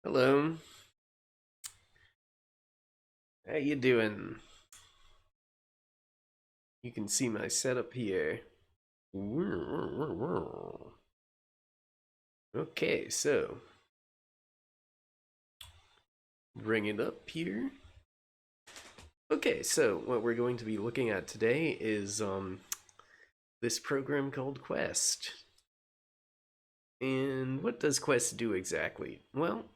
Hello, how you doing? You can see my setup here. Okay, so bring it up here. Okay, so what we're going to be looking at today is this program called Quest. And what does Quest do exactly? Well,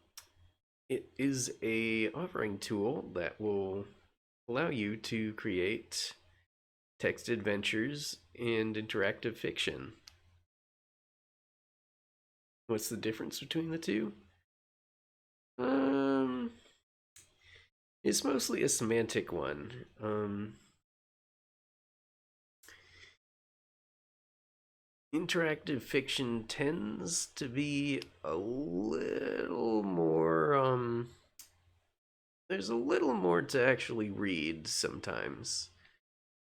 it is a authoring tool that will allow you to create text adventures and interactive fiction. What's the difference between the two? Um, it's mostly a semantic one. Interactive fiction tends to be a little more, there's a little more to actually read sometimes.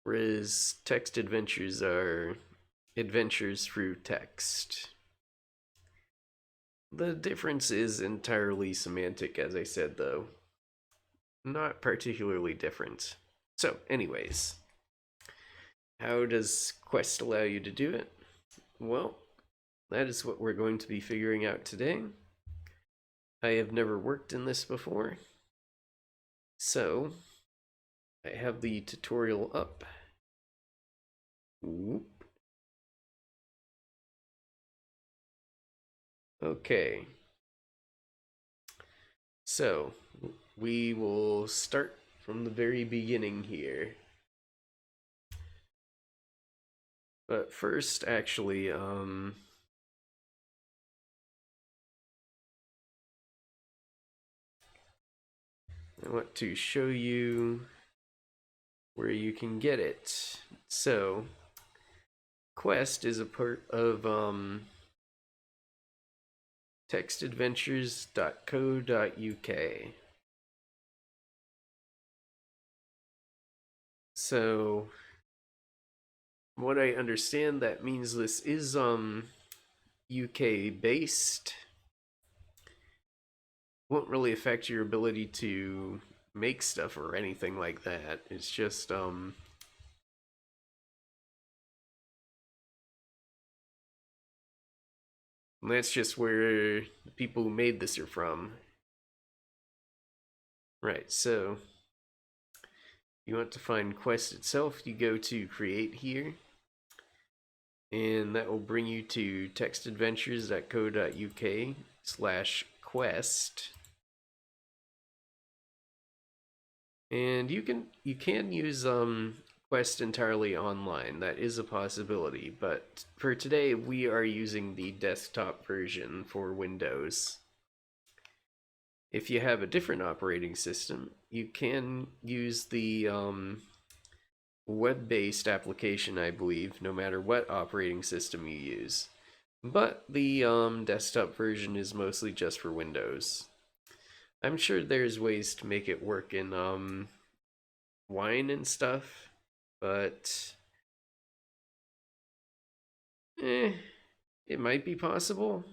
Whereas text adventures are adventures through text. The difference is entirely semantic, as I said, though. Not particularly different. So, anyways, how does Quest allow you to do it? Well, that is what we're going to be figuring out today. I have never worked in this before, so I have the tutorial up. Whoop. Okay, so we will start from the very beginning here. But first, actually, I want to show you where you can get it. So, Quest is a part of textadventures.co.uk. So, what I understand, that means this is UK based. Won't really affect your ability to make stuff or anything like that. It's just that's just where the people who made this are from. Right, so you want to find Quest itself, you go to create here, and that will bring you to textadventures.co.uk/quest. And you can use Quest entirely online. That is a possibility, but for today we are using the desktop version for Windows. If you have a different operating system, you can use the web-based application, I believe, no matter what operating system you use. But the desktop version is mostly just for Windows. I'm sure there's ways to make it work in Wine and stuff, but eh, it might be possible.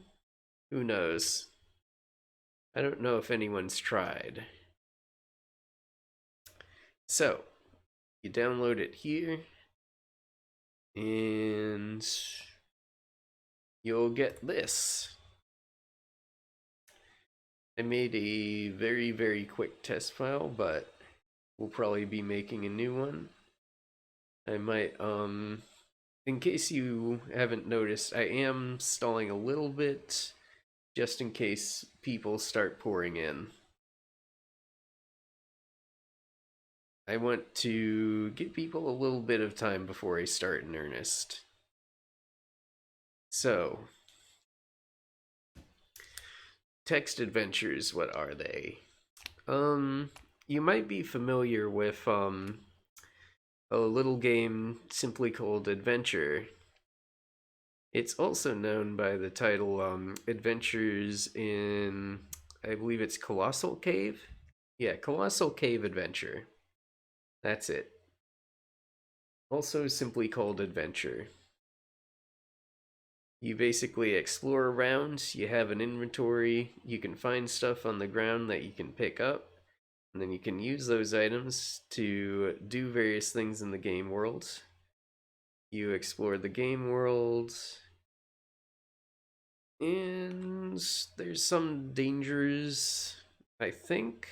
Who knows? I don't know if anyone's tried. So, you download it here, and you'll get this. I made a very, very quick test file, but we'll probably be making a new one. I might, in case you haven't noticed, I am stalling a little bit just in case people start pouring in. I want to give people a little bit of time before I start in earnest. So, text adventures, what are they? You might be familiar with a little game simply called Adventure. It's also known by the title Adventures in, I believe it's Colossal Cave. Yeah, Colossal Cave Adventure. That's it. Also simply called Adventure. You basically explore around, you have an inventory, you can find stuff on the ground that you can pick up, and then you can use those items to do various things in the game world. You explore the game world, and there's some dangers, I think.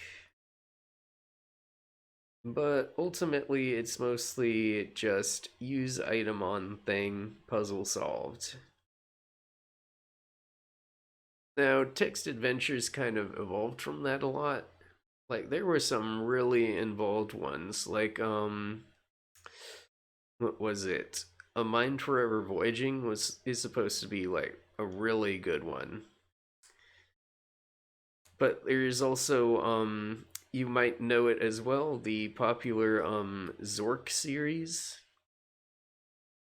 But ultimately, it's mostly just use item on thing, puzzle solved. Now, text adventures kind of evolved from that a lot. Like, there were some really involved ones, like, what was it? A Mind Forever Voyaging is supposed to be, like, a really good one. But there's also, you might know it as well, the popular, Zork series,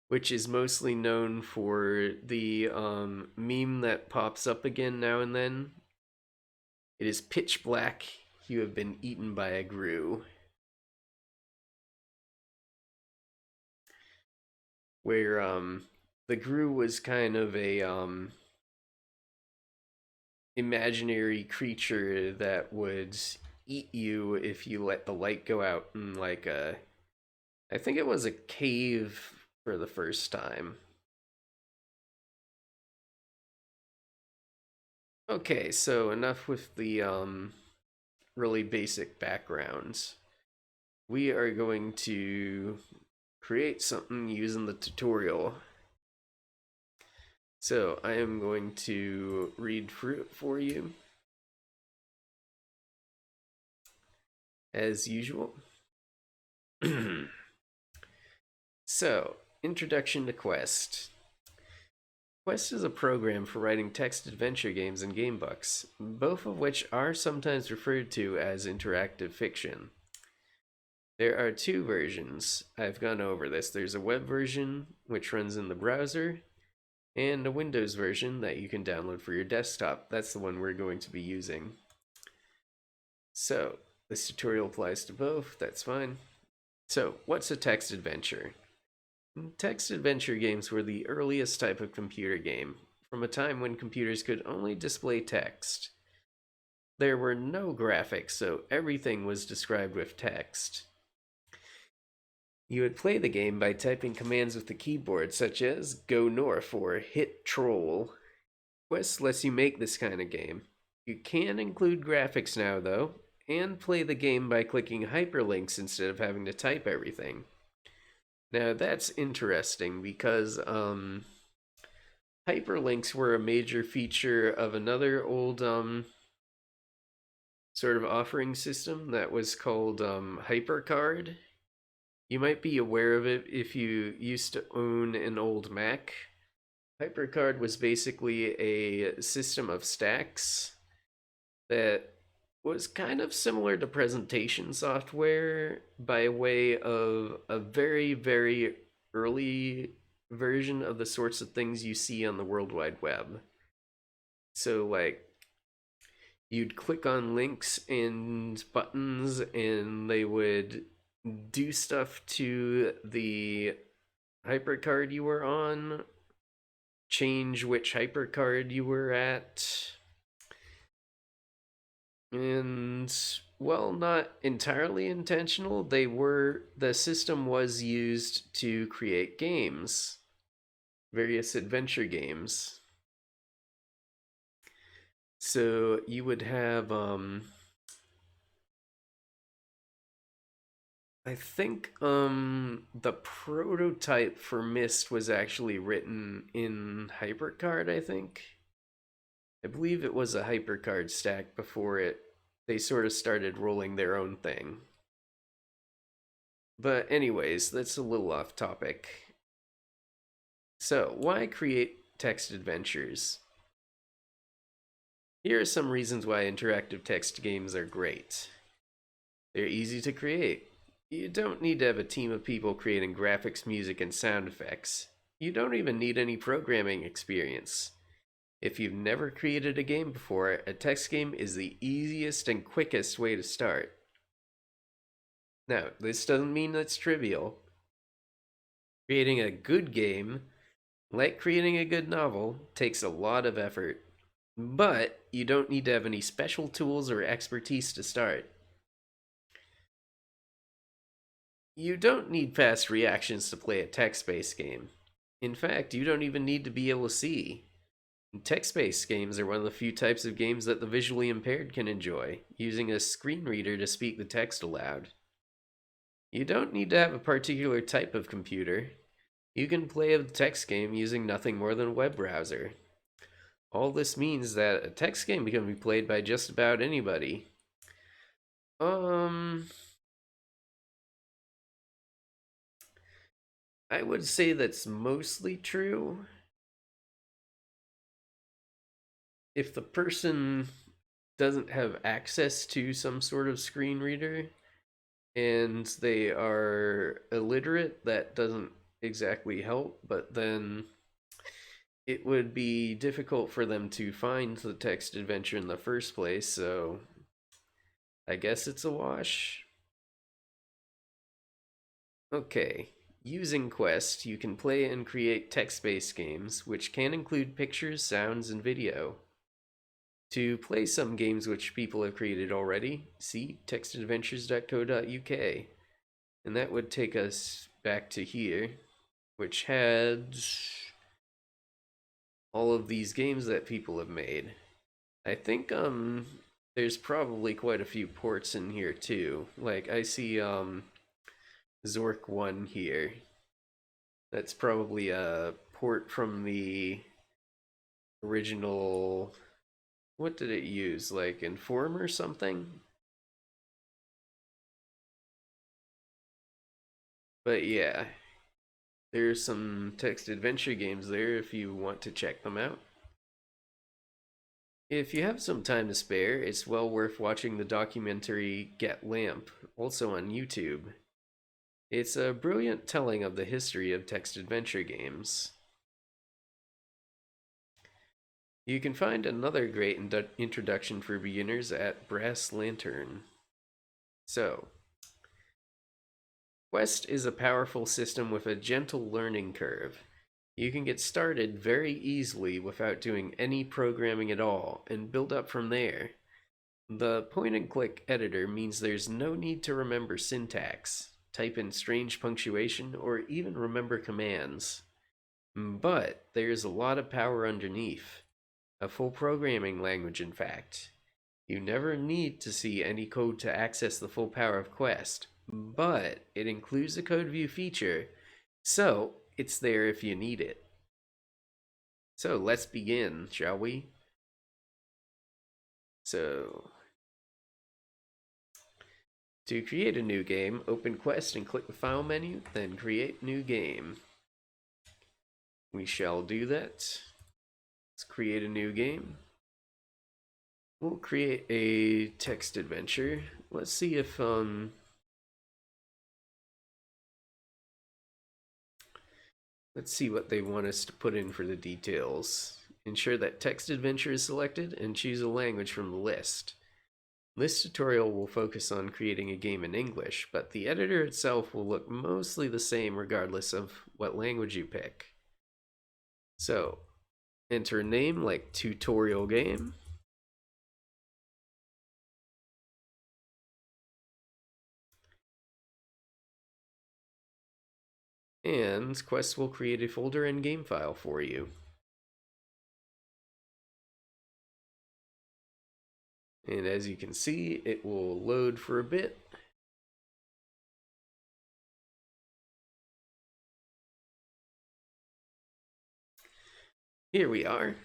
which is mostly known for the meme that pops up again now and then. It is pitch black. You have been eaten by a grue. Where the grue was kind of a imaginary creature that would eat you if you let the light go out in like a, I think it was a cave for the first time. Okay, so enough with the really basic backgrounds. We are going to create something using the tutorial. So I am going to read through it for you as usual. So, introduction to Quest. Quest is a program for writing text adventure games and gamebooks, both of which are sometimes referred to as interactive fiction. There are two versions. I've gone over this. There's a web version, which runs in the browser, and a Windows version that you can download for your desktop. That's the one we're going to be using. So, this tutorial applies to both. That's fine. So, what's a text adventure? Text adventure games were the earliest type of computer game, from a time when computers could only display text. There were no graphics, so everything was described with text. You would play the game by typing commands with the keyboard, such as go north or hit troll. Quest lets you make this kind of game. You can include graphics now, though, and play the game by clicking hyperlinks instead of having to type everything. Now, that's interesting because hyperlinks were a major feature of another old sort of offering system that was called HyperCard. You might be aware of it if you used to own an old Mac. HyperCard was basically a system of stacks that was kind of similar to presentation software by way of a very, very early version of the sorts of things you see on the World Wide Web. So, like, you'd click on links and buttons, and they would do stuff to the hypercard you were on, change which hypercard you were at, and well, not entirely intentional, the system was used to create games, various adventure games. So you would have I think the prototype for Myst was actually written in HyperCard, I think. I believe it was a HyperCard stack before they sort of started rolling their own thing. But anyways, that's a little off topic. So, why create text adventures? Here are some reasons why interactive text games are great. They're easy to create. You don't need to have a team of people creating graphics, music, and sound effects. You don't even need any programming experience. If you've never created a game before, a text game is the easiest and quickest way to start. Now, this doesn't mean it's trivial. Creating a good game Like creating a good novel, takes a lot of effort, but you don't need to have any special tools or expertise to start. You don't need fast reactions to play a text based game. In fact, you don't even need to be able to see. Text based games are one of the few types of games that the visually impaired can enjoy, using a screen reader to speak the text aloud. You don't need to have a particular type of computer. You can play a text game using nothing more than a web browser. All this means that a text game can be played by just about anybody. Um, I would say that's mostly true. If the person doesn't have access to some sort of screen reader and they are illiterate, that doesn't exactly help, but then it would be difficult for them to find the text adventure in the first place, so I guess it's a wash. Okay, using Quest, you can play and create text-based games, which can include pictures, sounds, and video. To play some games which people have created already, see textadventures.co.uk. And that would take us back to here, which had all of these games that people have made. I think there's probably quite a few ports in here too. Like I see Zork 1 here. That's probably a port from the original. What did it use? Like Inform or something? But yeah, there's some text adventure games there if you want to check them out. If you have some time to spare, it's well worth watching the documentary Get Lamp, also on YouTube. It's a brilliant telling of the history of text adventure games. You can find another great introduction for beginners at Brass Lantern. So, Quest is a powerful system with a gentle learning curve. You can get started very easily without doing any programming at all and build up from there. The point and click editor means there's no need to remember syntax, type in strange punctuation, or even remember commands. But there's a lot of power underneath. A full programming language, in fact. You never need to see any code to access the full power of Quest, but it includes a code view feature, so it's there if you need it. So let's begin, shall we? So, to create a new game, open Quest and click the File menu, then Create New Game. We shall do that. Let's create a new game. We'll create a text adventure. Let's see if let's see what they want us to put in for the details. Ensure that text adventure is selected and choose a language from the list. This tutorial will focus on creating a game in English, but the editor itself will look mostly the same regardless of what language you pick. So, enter a name like tutorial game. And Quest will create a folder and game file for you. And as you can see, it will load for a bit. Here we are.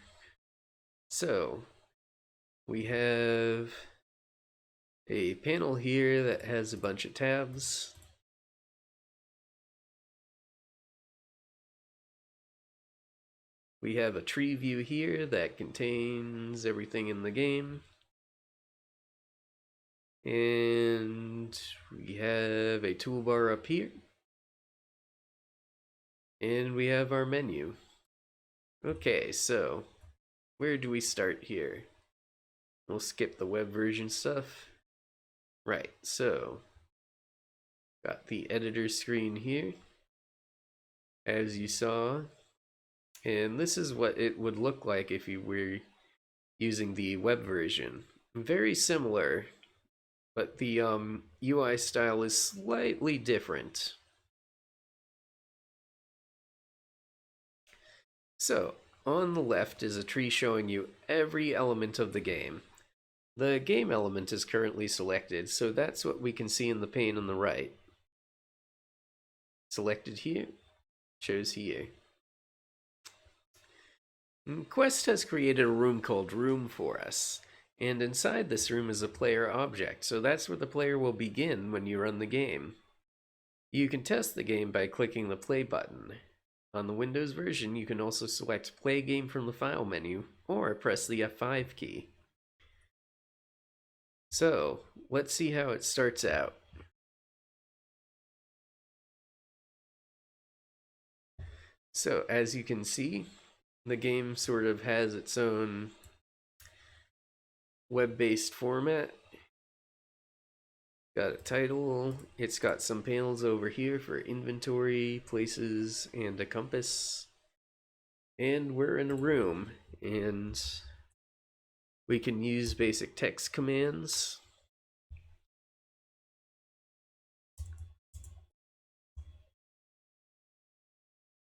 So, we have a panel here that has a bunch of tabs. We have a tree view here that contains everything in the game. And we have a toolbar up here. And we have our menu. Okay, so where do we start here? We'll skip the web version stuff. Right, so got the editor screen here. As you saw, And this is what it would look like if you were using the web version. Very similar, but the UI style is slightly different. So, on the left is a tree showing you every element of the game. The game element is currently selected, so that's what we can see in the pane on the right. Selected here, shows here. Quest has created a room called Room for us, and inside this room is a player object, so that's where the player will begin when you run the game. You can test the game by clicking the play button. On the Windows version, you can also select Play Game from the File menu, or press the F5 key. So, let's see how it starts out. So, as you can see, the game sort of has its own web-based format. Got a title, it's got some panels over here for inventory, places, and a compass. And we're in a room, and we can use basic text commands.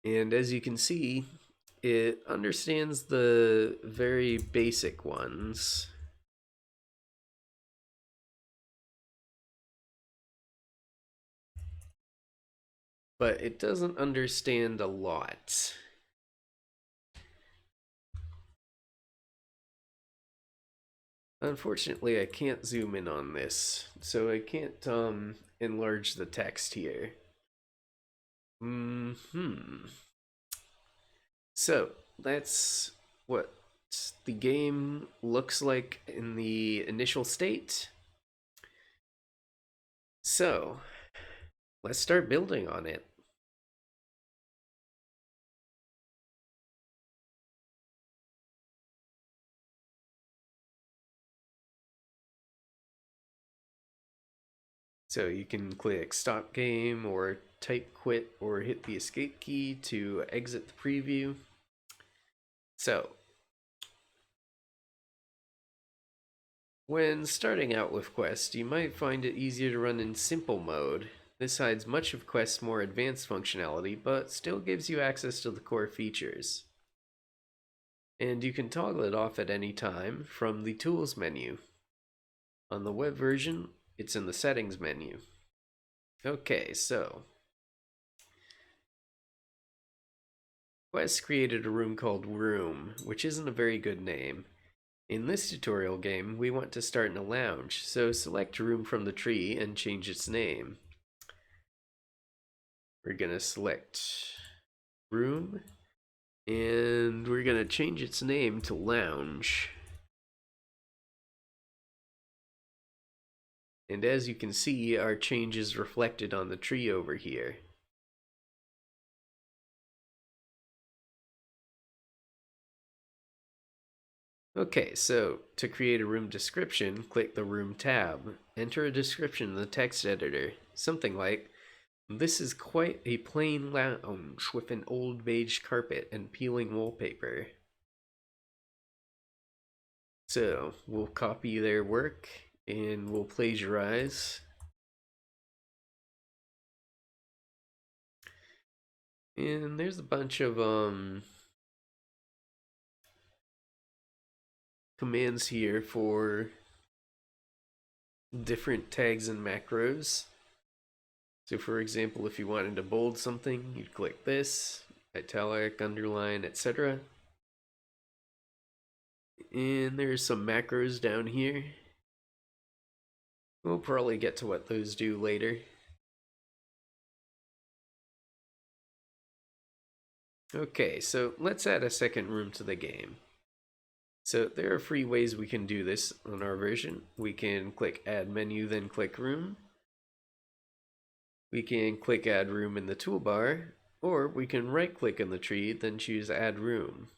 And as you can see, it understands the very basic ones. But it doesn't understand a lot. Unfortunately, I can't zoom in on this, so I can't enlarge the text here. So, that's what the game looks like in the initial state. So, let's start building on it. So you can click stop game or type quit or hit the escape key to exit the preview. So, when starting out with Quest, you might find it easier to run in simple mode. This hides much of Quest's more advanced functionality, but still gives you access to the core features. And you can toggle it off at any time from the Tools menu. On the web version, it's in the Settings menu. Okay, so Quest created a room called Room, which isn't a very good name. In this tutorial game, we want to start in a lounge, so select Room from the tree and change its name. We're going to select Room, and we're going to change its name to Lounge. And as you can see, our change is reflected on the tree over here. Okay, so to create a room description, click the Room tab. Enter a description in the text editor, something like, "This is quite a plain lounge with an old beige carpet and peeling wallpaper." So we'll copy their work and we'll plagiarize. And there's a bunch of commands here for different tags and macros. So for example, if you wanted to bold something, you'd click this, italic, underline, etc. And there's some macros down here. We'll probably get to what those do later. Okay, so let's add a second room to the game. So there are free ways we can do this on our version. We can click Add Menu, then click Room. We can click Add Room in the toolbar, or we can right-click in the tree, then choose Add Room.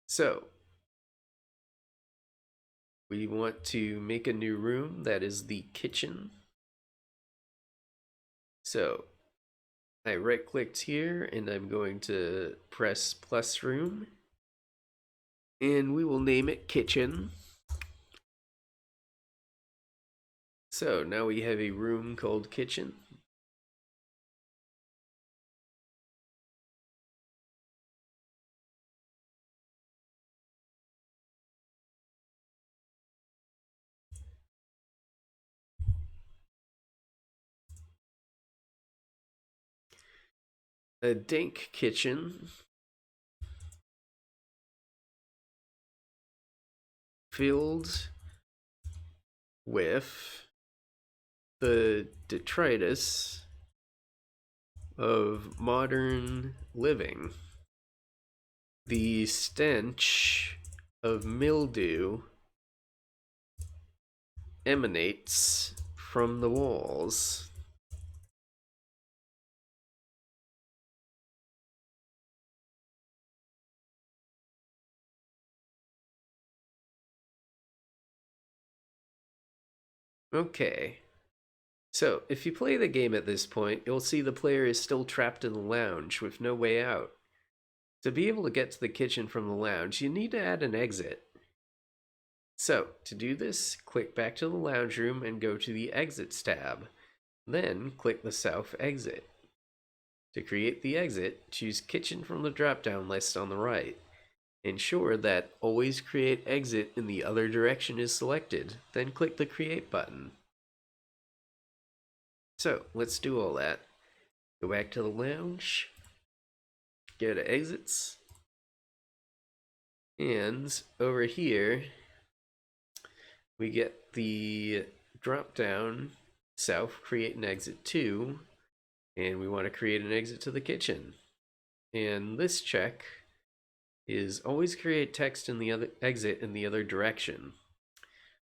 So, we want to make a new room that is the kitchen. So, I right clicked here and I'm going to press plus room and we will name it kitchen. So now we have a room called kitchen. A dank kitchen filled with the detritus of modern living. The stench of mildew emanates from the walls. Okay. So, if you play the game at this point, you'll see the player is still trapped in the lounge with no way out. To be able to get to the kitchen from the lounge, you need to add an exit. So, to do this, click back to the lounge room and go to the Exits tab. Then, click the South exit. To create the exit, choose Kitchen from the drop-down list on the right. Ensure that Always Create Exit in the other direction is selected, then click the Create button. So, let's do all that. Go back to the lounge, go to Exits, and over here, we get the drop-down South Create an Exit to, and we want to create an exit to the kitchen. And this check is always create text in the other exit in the other direction.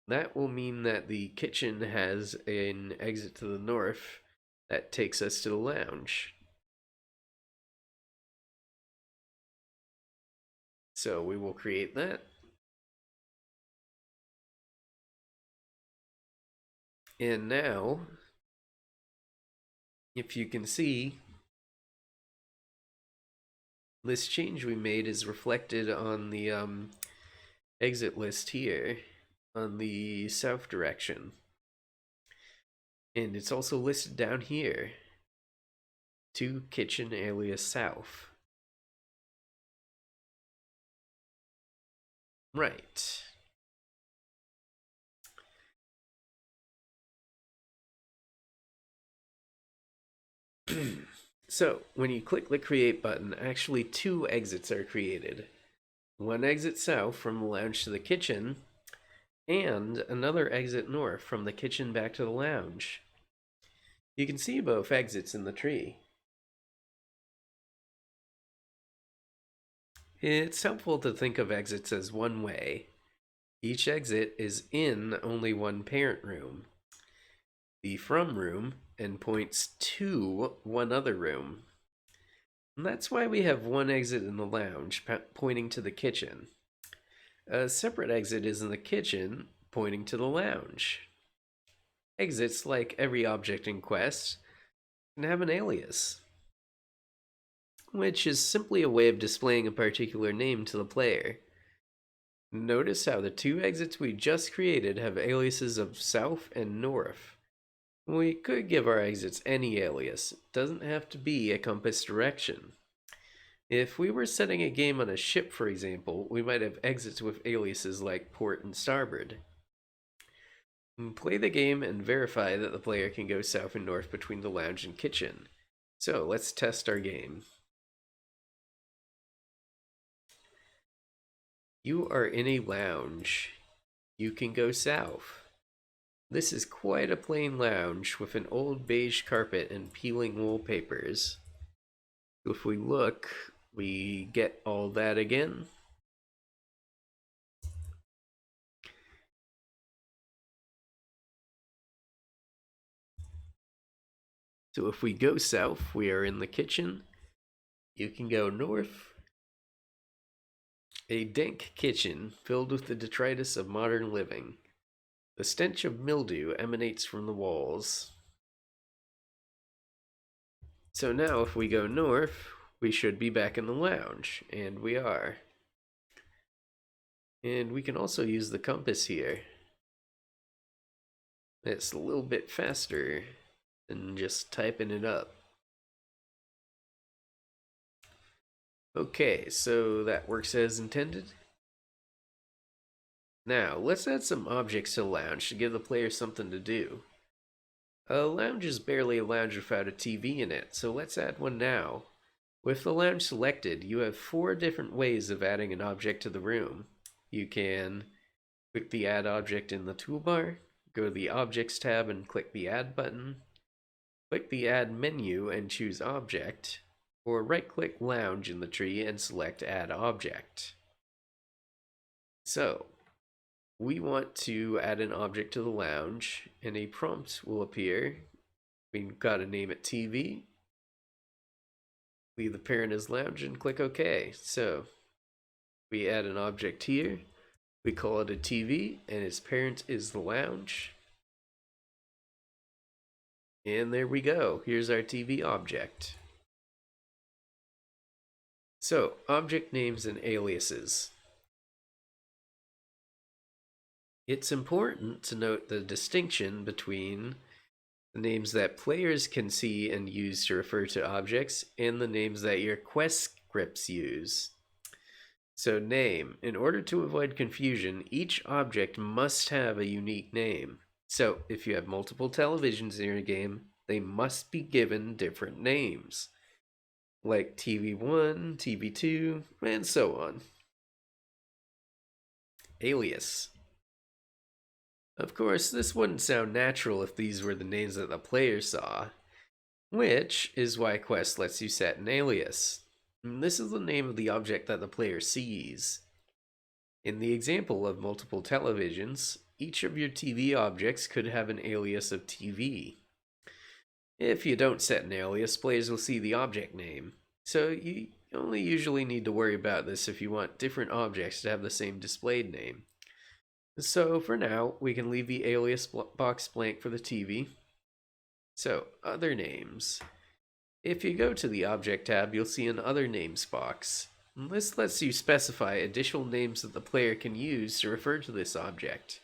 That will mean that the kitchen has an exit to the north that takes us to the lounge. So we will create that. And now, if you can see, this change we made is reflected on the exit list here on the south direction. And it's also listed down here, to kitchen alias south. Right. So, when you click the create button, actually two exits are created. One exit south from the lounge to the kitchen, and another exit north from the kitchen back to the lounge. You can see both exits in the tree. It's helpful to think of exits as one way. Each exit is in only one parent room, the from room, and points to one other room. And that's why we have one exit in the lounge pointing to the kitchen. A separate exit is in the kitchen pointing to the lounge. Exits, like every object in Quest, can have an alias, which is simply a way of displaying a particular name to the player. Notice how the two exits we just created have aliases of south and north. We could give our exits any alias. It doesn't have to be a compass direction. If we were setting a game on a ship, for example, we might have exits with aliases like port and starboard. Play the game and verify that the player can go south and north between the lounge and kitchen. So let's test our game. You are in a lounge. You can go south. This is quite a plain lounge with an old beige carpet and peeling wallpapers. If we look, we get all that again. So if we go south, we are in the kitchen. You can go north. A dank kitchen filled with the detritus of modern living. The stench of mildew emanates from the walls. So now if we go north, we should be back in the lounge, and we are. And we can also use the compass here. It's a little bit faster than just typing it up. Okay, so that works as intended. Now, let's add some objects to the lounge to give the player something to do. A lounge is barely a lounge without a TV in it, so let's add one now. With the lounge selected, you have 4 different ways of adding an object to the room. You can click the Add Object in the toolbar, go to the Objects tab and click the Add button, click the Add menu and choose Object, or right-click Lounge in the tree and select Add Object. So, we want to add an object to the lounge, and a prompt will appear. We've got to name it TV. Leave the parent as lounge and click OK. So, we add an object here. We call it a TV, and its parent is the lounge. And there we go. Here's our TV object. So, object names and aliases. It's important to note the distinction between the names that players can see and use to refer to objects and the names that your quest scripts use. So name. In order to avoid confusion, each object must have a unique name. So if you have multiple televisions in your game, they must be given different names, like TV1, TV2, and so on. Alias. Of course, this wouldn't sound natural if these were the names that the player saw, which is why Quest lets you set an alias. This is the name of the object that the player sees. In the example of multiple televisions, each of your TV objects could have an alias of TV. If you don't set an alias, players will see the object name. So you only usually need to worry about this if you want different objects to have the same displayed name. So for now, we can leave the alias box blank for the TV. So, other names. If you go to the Object tab, you'll see an Other Names box. This lets you specify additional names that the player can use to refer to this object.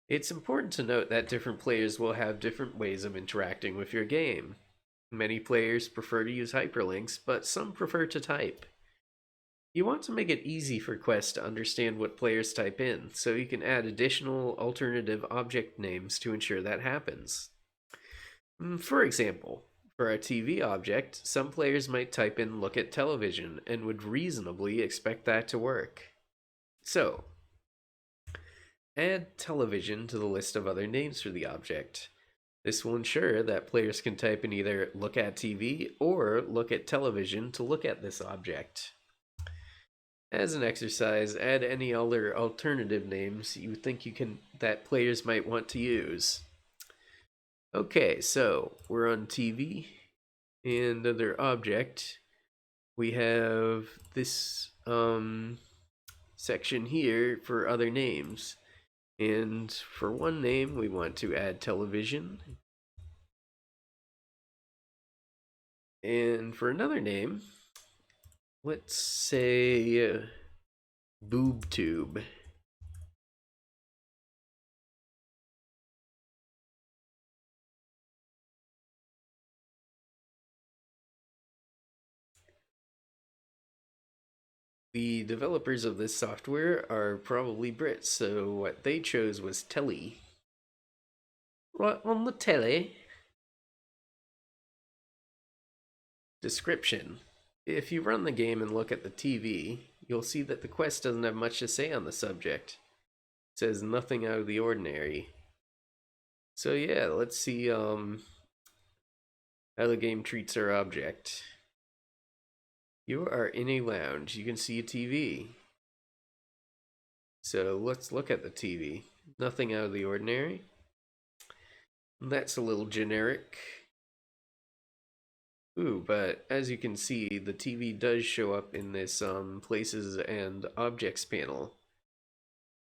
It's important to note that different players will have different ways of interacting with your game. Many players prefer to use hyperlinks, but some prefer to type. You want to make it easy for Quest to understand what players type in, so you can add additional alternative object names to ensure that happens. For example, for a TV object, some players might type in "look at television" and would reasonably expect that to work. So, add television to the list of other names for the object. This will ensure that players can type in either "look at TV" or "look at television" to look at this object. As an exercise, add any other alternative names you think that players might want to use. Okay, so we're on TV, and under object, we have this section here for other names. And for one name, we want to add television. And for another name, let's say boob tube. The developers of this software are probably Brits, so what they chose was telly. Right on the telly. Description. If you run the game and look at the TV, you'll see that the quest doesn't have much to say on the subject. It says nothing out of the ordinary. So yeah, let's see how the game treats our object. You are in a lounge. You can see a TV. So let's look at the TV. Nothing out of the ordinary. That's a little generic. Ooh, but as you can see, the TV does show up in this places and objects panel.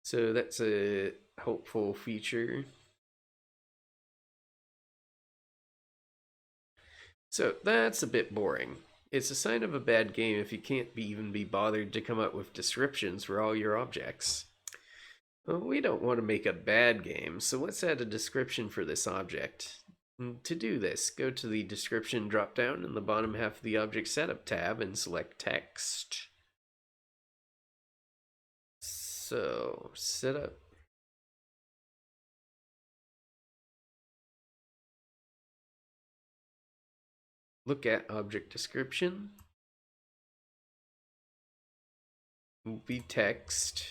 So that's a helpful feature. So that's a bit boring. It's a sign of a bad game if you can't even be bothered to come up with descriptions for all your objects. Well, we don't want to make a bad game, so let's add a description for this object. To do this, go to the description dropdown in the bottom half of the Object Setup tab and select Text. So, Setup. Look at Object Description. Will be text.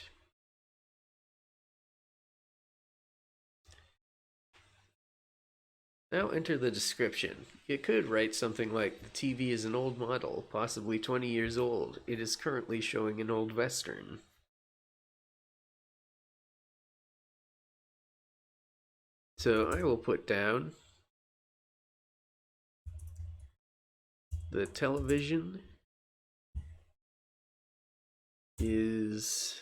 Now enter the description. You could write something like, the TV is an old model, possibly 20 years old. It is currently showing an old Western. So I will put down the television is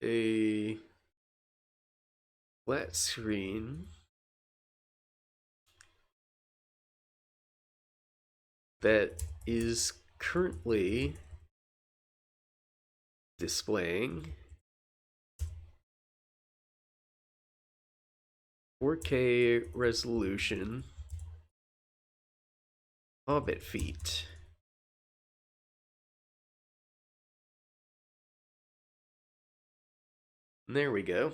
a flat screen that is currently displaying 4K resolution Hobbit feet. There we go.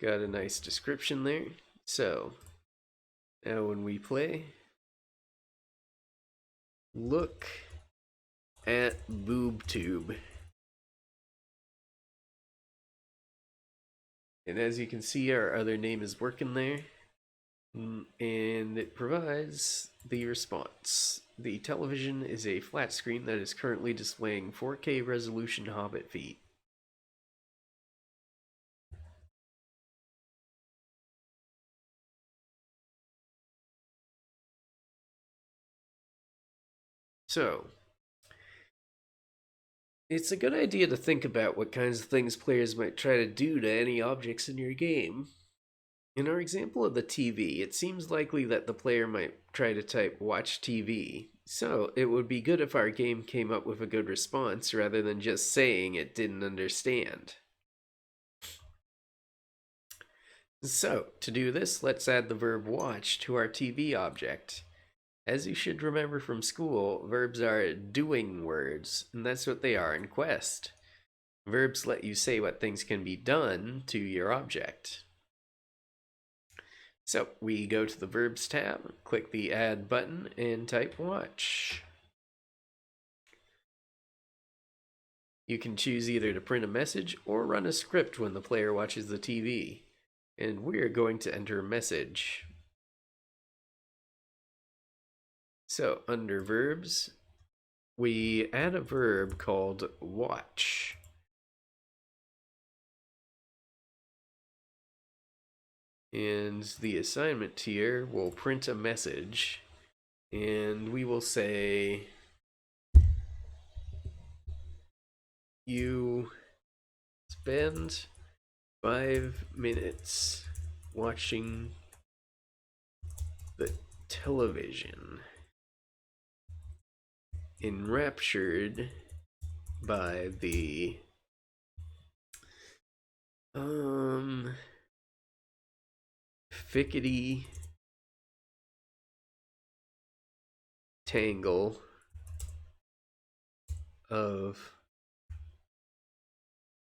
Got a nice description there. So, now when we play, look at BoobTube. And as you can see, our other name is working there. And it provides the response. The television is a flat screen that is currently displaying 4K resolution Hobbit feet. So, it's a good idea to think about what kinds of things players might try to do to any objects in your game. In our example of the TV, it seems likely that the player might try to type watch TV. So, it would be good if our game came up with a good response rather than just saying it didn't understand. So, to do this, let's add the verb watch to our TV object. As you should remember from school, verbs are doing words, and that's what they are in Quest. Verbs let you say what things can be done to your object. So we go to the Verbs tab, click the Add button, and type watch. You can choose either to print a message or run a script when the player watches the TV. And we're going to enter a message. So under verbs, we add a verb called watch. And the assignment here will print a message, and we will say, you spend 5 minutes watching the television, enraptured by the fickety tangle of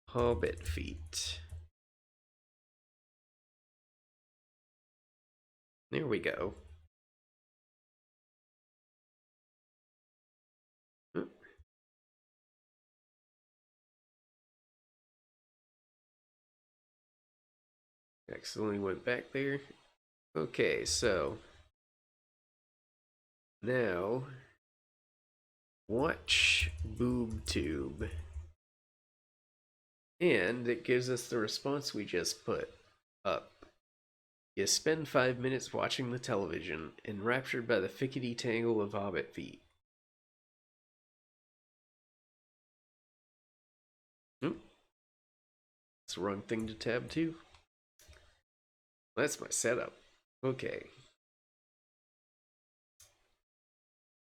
Hobbit feet. There we go. Accidentally went back there. Okay, so now watch BoobTube. And it gives us the response we just put up. You spend 5 minutes watching the television, enraptured by the fickety tangle of Hobbit feet. It's the wrong thing to tab to. That's my setup. Okay.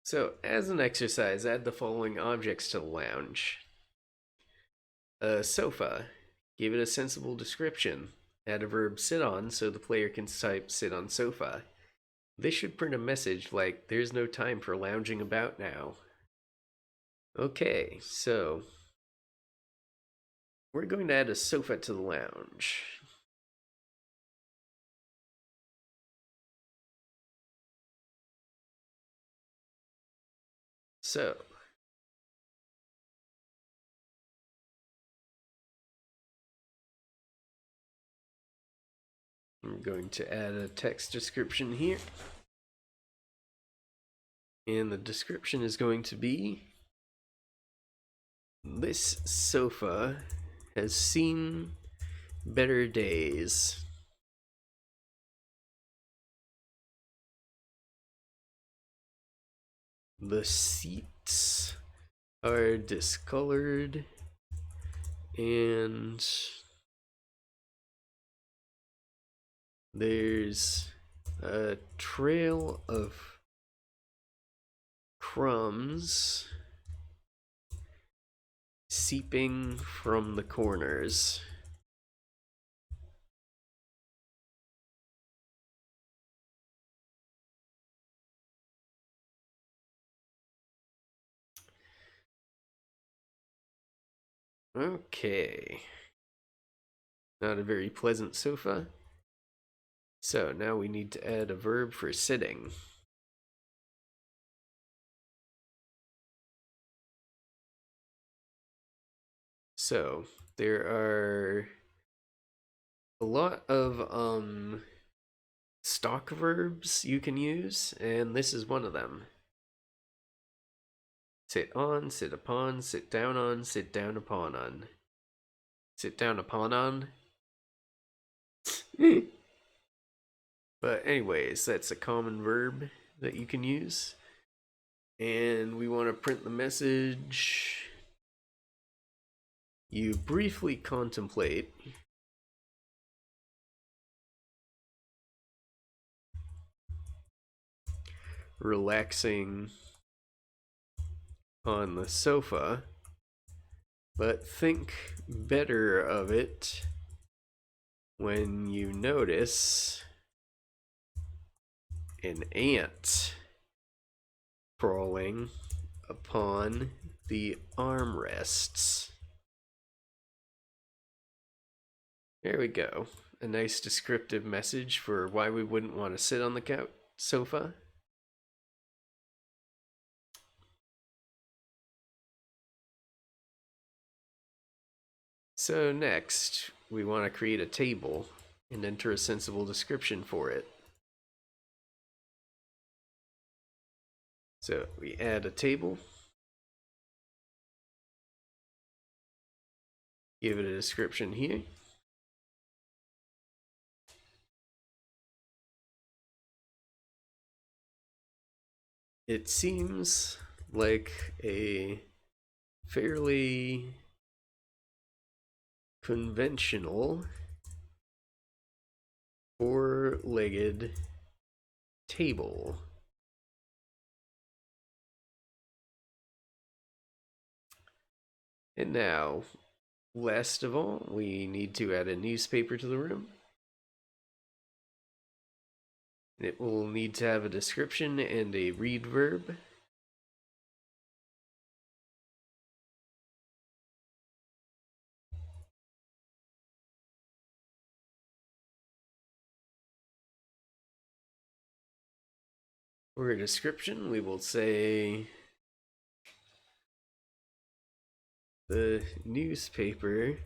So, as an exercise, add the following objects to the lounge. A sofa. Give it a sensible description. Add a verb sit on so the player can type sit on sofa. This should print a message like, there's no time for lounging about now. Okay, so we're going to add a sofa to the lounge. So, I'm going to add a text description here. And the description is going to be, this sofa has seen better days. The seats are discolored and there's a trail of crumbs seeping from the corners. Okay. Not a very pleasant sofa. So now we need to add a verb for sitting. So there are a lot of stock verbs you can use, and this is one of them. Sit on, sit upon, sit down on, sit down upon on. Sit down upon on. But anyways, that's a common verb that you can use. And we want to print the message. You briefly contemplate relaxing on the sofa, but think better of it when you notice an ant crawling upon the armrests. There we go. A nice descriptive message for why we wouldn't want to sit on the sofa. So next, we want to create a table and enter a sensible description for it. So we add a table, give it a description here. It seems like a fairly conventional four-legged table. And now, last of all, we need to add a newspaper to the room. It will need to have a description and a read verb. For a description, we will say the newspaper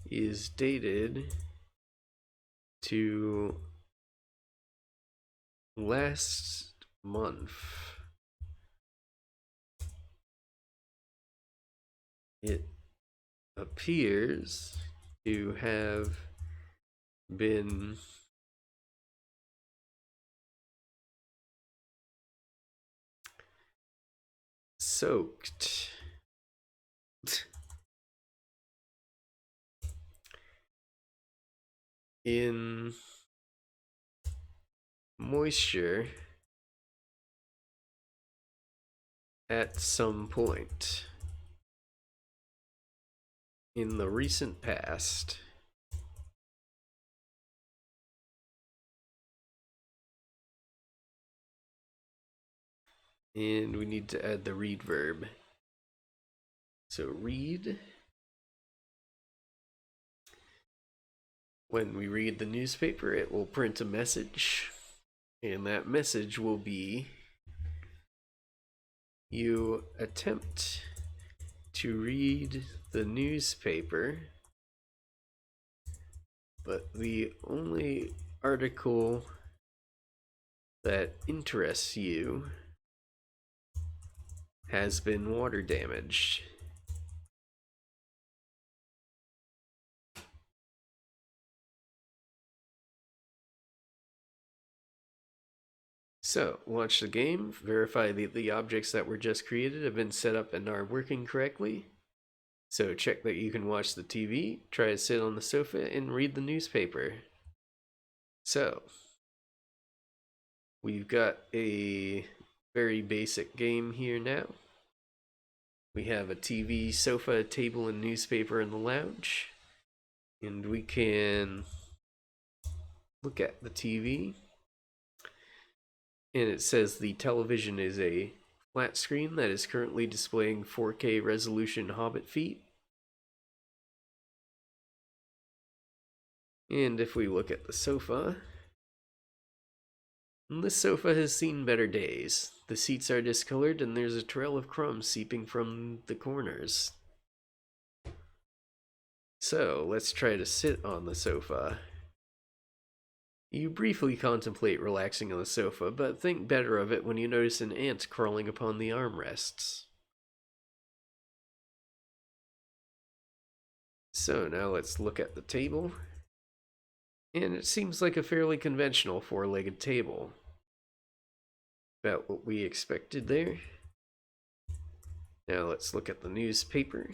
is dated to last month. It appears to have been soaked in moisture at some point in the recent past. And we need to add the read verb. So read. When we read the newspaper, it will print a message. And that message will be, you attempt to read the newspaper, but the only article that interests you has been water damaged. So, launch the game, verify that the objects that were just created have been set up and are working correctly. So check that you can watch the TV, try to sit on the sofa, and read the newspaper. So, we've got a very basic game here now. We have a TV, sofa, table, and newspaper in the lounge. And we can look at the TV. And it says the television is a flat screen that is currently displaying 4K resolution Hobbit feet. And if we look at the sofa, this sofa has seen better days. The seats are discolored and there's a trail of crumbs seeping from the corners. So let's try to sit on the sofa. You briefly contemplate relaxing on the sofa, but think better of it when you notice an ant crawling upon the armrests. So now let's look at the table. And it seems like a fairly conventional four-legged table. About what we expected there. Now let's look at the newspaper.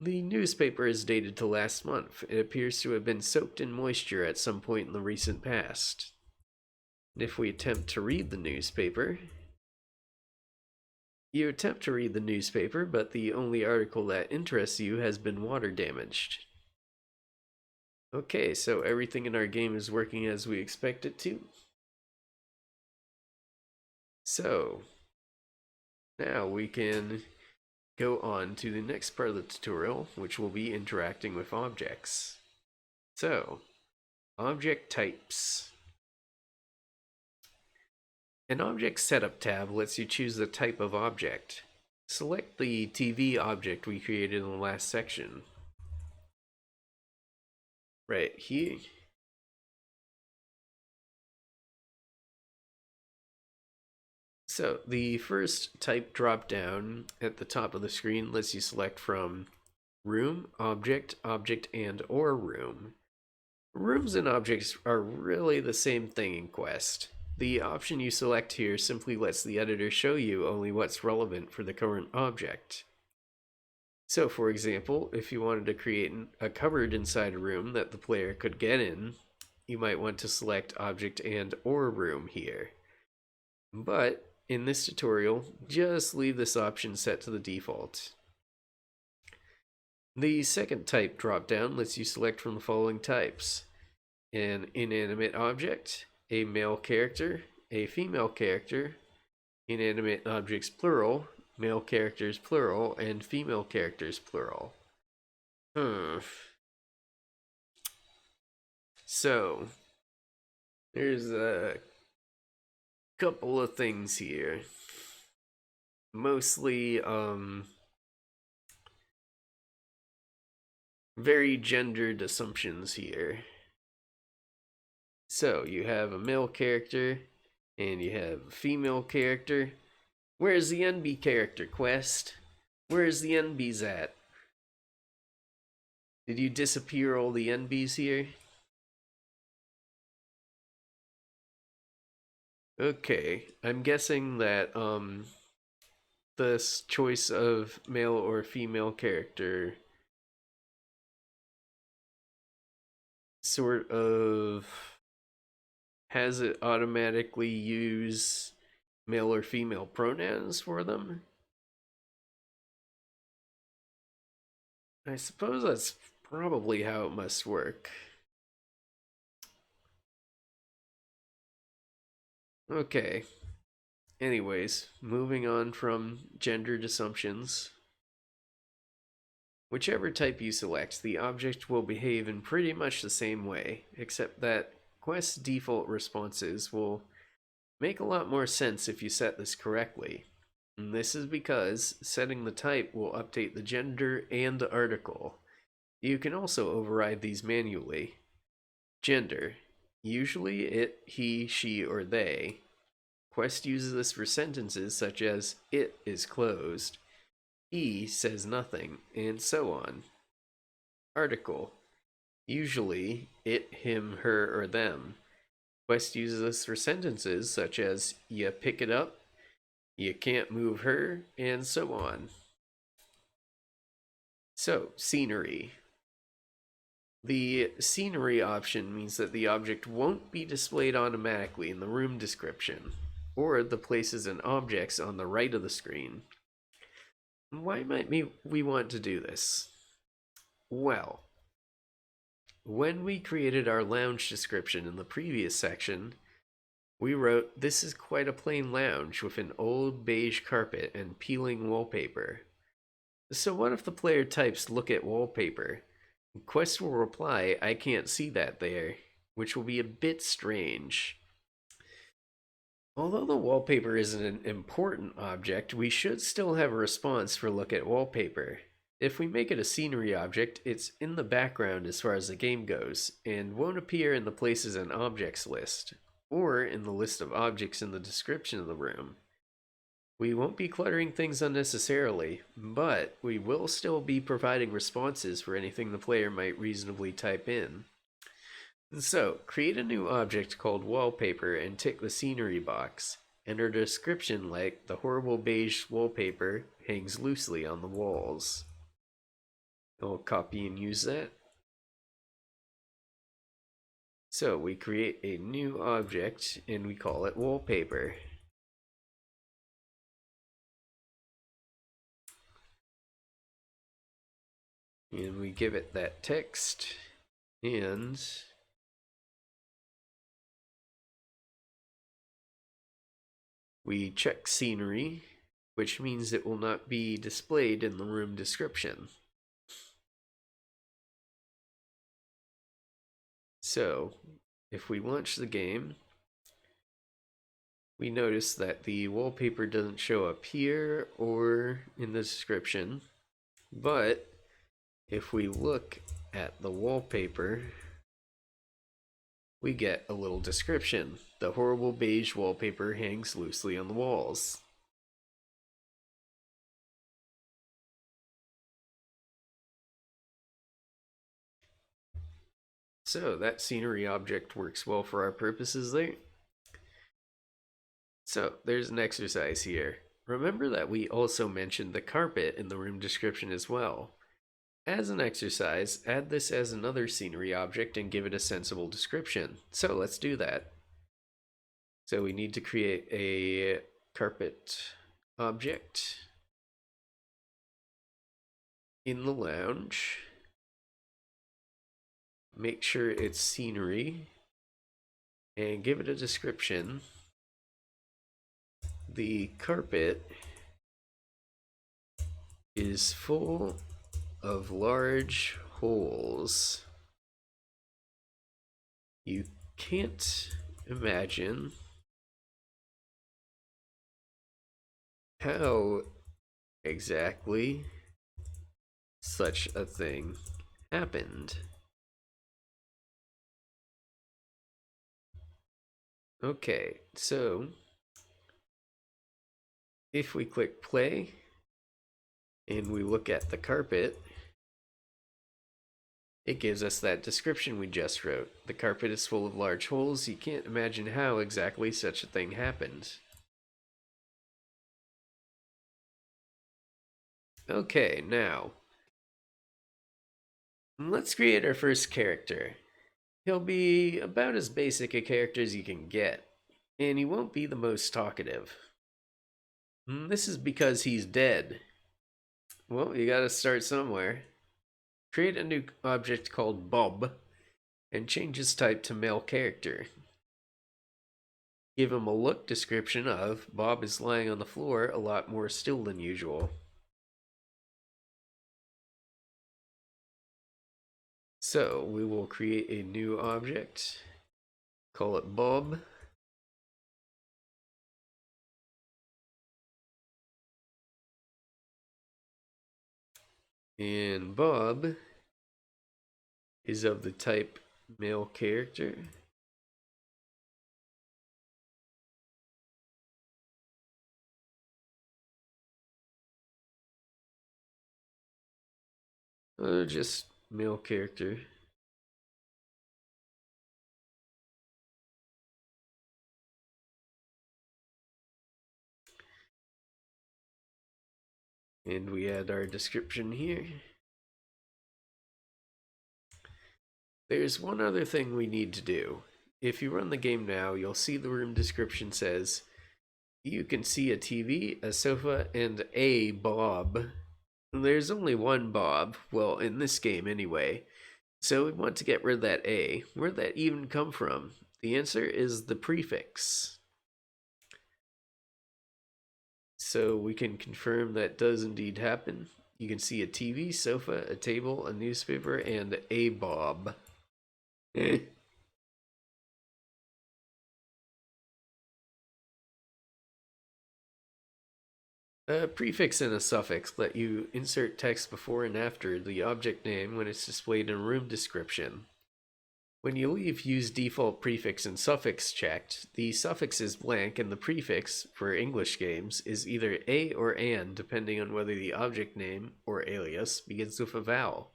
The newspaper is dated to last month. It appears to have been soaked in moisture at some point in the recent past. And if we attempt to read the newspaper, you attempt to read the newspaper, but the only article that interests you has been water damaged. Okay, so everything in our game is working as we expect it to. So, now we can go on to the next part of the tutorial, which will be interacting with objects. So, object types. An object setup tab lets you choose the type of object. Select the TV object we created in the last section. Right here. So the first type drop down at the top of the screen lets you select from room, object, object, and or room. Rooms and objects are really the same thing in Quest. The option you select here simply lets the editor show you only what's relevant for the current object. So for example, if you wanted to create a cupboard inside a room that the player could get in, you might want to select object and or room here. But in this tutorial, just leave this option set to the default. The second type dropdown lets you select from the following types: an inanimate object, a male character, a female character, inanimate objects plural, male characters plural, and female characters plural. So, there's a couple of things here. Mostly, very gendered assumptions here. So, you have a male character, and you have a female character. Where's the NB character, Quest? Where's the NBs at? Did you disappear all the NBs here? Okay, I'm guessing that, this choice of male or female character sort of has it automatically use male or female pronouns for them. I suppose that's probably how it must work. Okay. Anyways, moving on from gendered assumptions. Whichever type you select, the object will behave in pretty much the same way, except that Quest's default responses will make a lot more sense if you set this correctly. And this is because setting the type will update the gender and the article. You can also override these manually. Gender. Usually it, he, she, or they. Quest uses this for sentences such as, it is closed, he says nothing, and so on. Article. Usually it, him, her, or them. Quest uses this for sentences such as, you pick it up, you can't move her, and so on. So, scenery. The scenery option means that the object won't be displayed automatically in the room description, or the places and objects on the right of the screen. Why might we want to do this? Well, when we created our lounge description in the previous section, we wrote, this is quite a plain lounge with an old beige carpet and peeling wallpaper. So what if the player types look at wallpaper? Quest will reply, I can't see that there, which will be a bit strange. Although the wallpaper isn't an important object, we should still have a response for look at wallpaper. If we make it a scenery object, it's in the background as far as the game goes, and won't appear in the places and objects list, or in the list of objects in the description of the room. We won't be cluttering things unnecessarily, but we will still be providing responses for anything the player might reasonably type in. So, create a new object called wallpaper and tick the scenery box. Enter a description like, the horrible beige wallpaper hangs loosely on the walls. I'll copy and use that. So, we create a new object and we call it wallpaper. And we give it that text, and we check scenery, which means it will not be displayed in the room description. So, if we launch the game, we notice that the wallpaper doesn't show up here or in the description, but if we look at the wallpaper, we get a little description. The horrible beige wallpaper hangs loosely on the walls. So that scenery object works well for our purposes there. So there's an exercise here. Remember that we also mentioned the carpet in the room description as well. As an exercise, add this as another scenery object and give it a sensible description. So let's do that. So we need to create a carpet object in the lounge. Make sure it's scenery and give it a description. The carpet is full of large holes. You can't imagine how exactly such a thing happened. Okay, so if we click play and we look at the carpet, it gives us that description we just wrote. The carpet is full of large holes. You can't imagine how exactly such a thing happened. Okay, now let's create our first character. He'll be about as basic a character as you can get, and he won't be the most talkative. This is because he's dead. Well, you gotta start somewhere. Create a new object called Bob, and change his type to male character. Give him a look description of Bob is lying on the floor a lot more still than usual. So we will create a new object, call it Bob. And Bob is of the type male character. Just male character. And we add our description here. There's one other thing we need to do. If you run the game now, you'll see the room description says, you can see a TV, a sofa, and a Bob. There's only one Bob, well, in this game anyway. So we want to get rid of that A. Where'd that even come from? The answer is the prefix. So we can confirm that does indeed happen. You can see a TV, sofa, a table, a newspaper, and a Bob. A prefix and a suffix let you insert text before and after the object name when it's displayed in a room description. When you leave use default prefix and suffix checked, the suffix is blank and the prefix, for English games, is either a or an depending on whether the object name, or alias, begins with a vowel.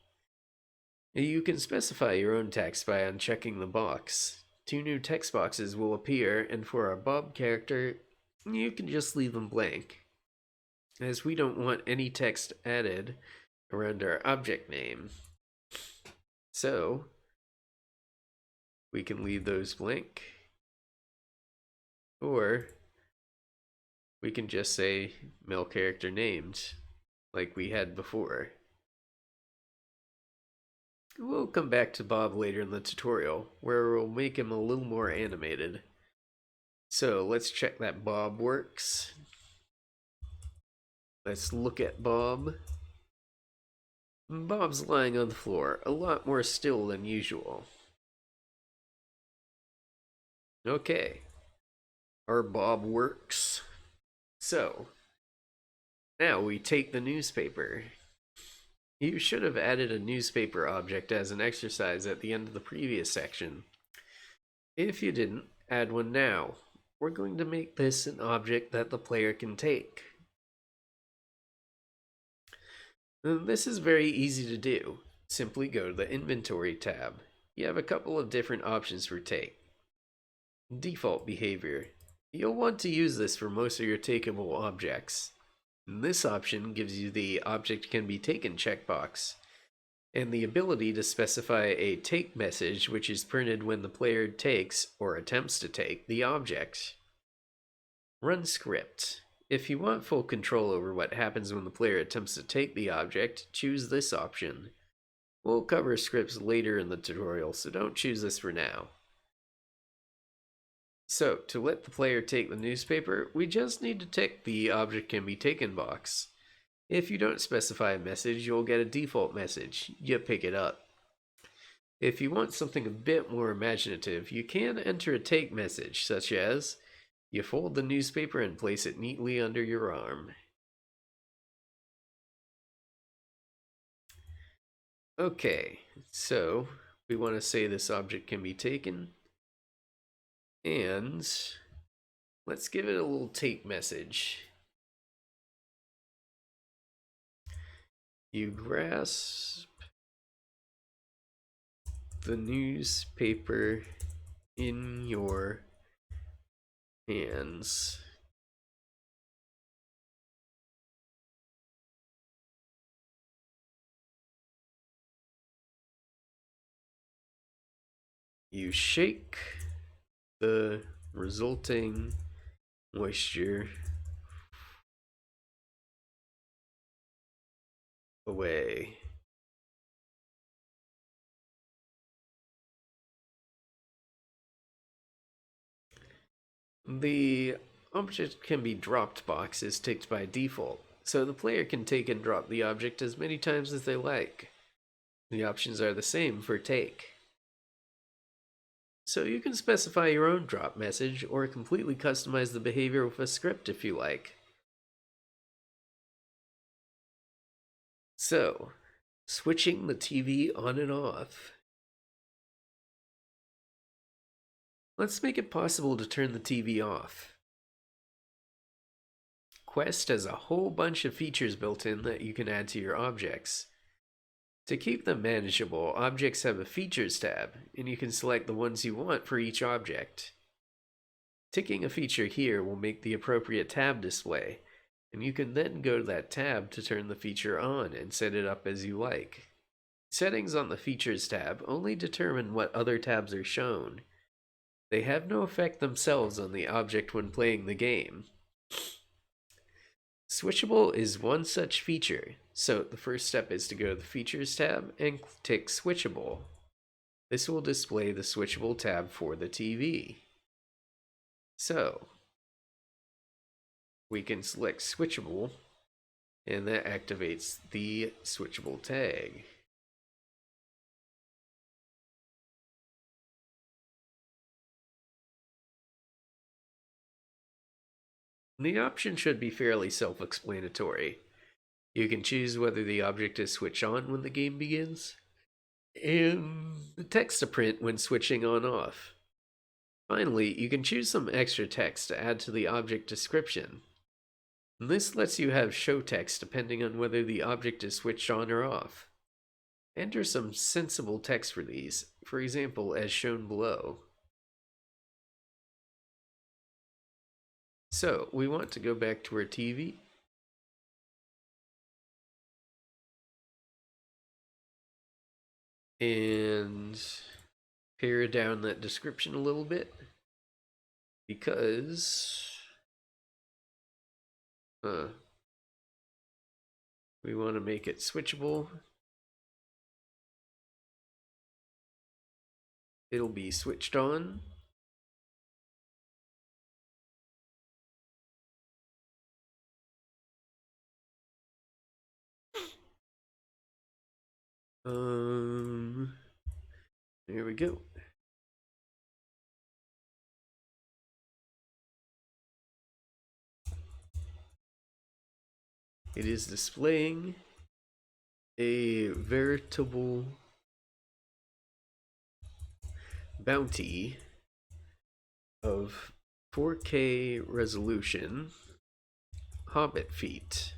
You can specify your own text by unchecking the box. 2 new text boxes will appear, and for our Bob character, you can just leave them blank, as we don't want any text added around our object name. So, we can leave those blank, or we can just say male character named, like we had before. We'll come back to Bob later in the tutorial, where we'll make him a little more animated. So let's check that Bob works. Let's look at Bob. Bob's lying on the floor, a lot more still than usual. Okay, our Bob works. So, now we take the newspaper. You should have added a newspaper object as an exercise at the end of the previous section. If you didn't, add one now. We're going to make this an object that the player can take. This is very easy to do. Simply go to the Inventory tab. You have a couple of different options for take. Default behavior. You'll want to use this for most of your takeable objects. This option gives you the object can be taken checkbox, and the ability to specify a take message which is printed when the player takes, or attempts to take, the object. Run script. If you want full control over what happens when the player attempts to take the object, choose this option. We'll cover scripts later in the tutorial, so don't choose this for now. So, to let the player take the newspaper, we just need to tick the object can be taken box. If you don't specify a message, you'll get a default message. You pick it up. If you want something a bit more imaginative, you can enter a take message, such as, you fold the newspaper and place it neatly under your arm. Okay, so we want to say this object can be taken. And let's give it a little take message. You grasp the newspaper in your hands. You shake the resulting moisture away. The object can be dropped box is ticked by default, so the player can take and drop the object as many times as they like. The options are the same for take. So you can specify your own drop message or completely customize the behavior with a script if you like. So, switching the TV on and off. Let's make it possible to turn the TV off. Quest has a whole bunch of features built in that you can add to your objects. To keep them manageable, objects have a Features tab, and you can select the ones you want for each object. Ticking a feature here will make the appropriate tab display, and you can then go to that tab to turn the feature on and set it up as you like. Settings on the Features tab only determine what other tabs are shown. They have no effect themselves on the object when playing the game. Switchable is one such feature, so the first step is to go to the Features tab and tick Switchable. This will display the Switchable tab for the TV. So, we can select Switchable, and that activates the Switchable tag. The option should be fairly self-explanatory. You can choose whether the object is switch on when the game begins, and the text to print when switching on/off. Finally, you can choose some extra text to add to the object description. And this lets you have show text depending on whether the object is switched on or off. Enter some sensible text for these, for example, as shown below. So, we want to go back to our TV. And pare down that description a little bit. Because we want to make it switchable. It'll be switched on. There we go. It is displaying a veritable bounty of 4K resolution Hobbit feet.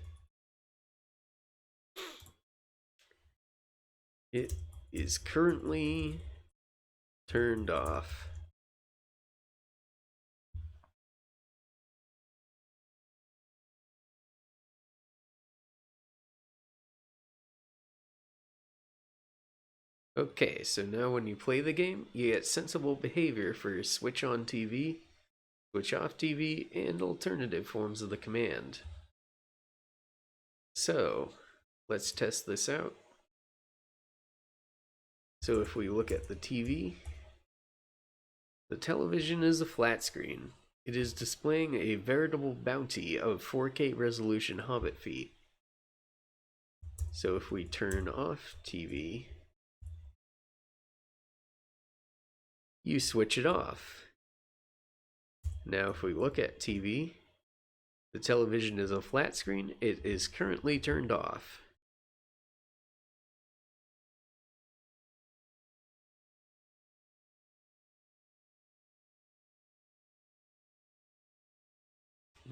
It is currently turned off. Okay, so now when you play the game, you get sensible behavior for your switch on TV, switch off TV, and alternative forms of the command. So, let's test this out. So if we look at the TV, the television is a flat screen. It is displaying a veritable bounty of 4K resolution Hobbit feet. So if we turn off TV, you switch it off. Now if we look at TV, the television is a flat screen. It is currently turned off.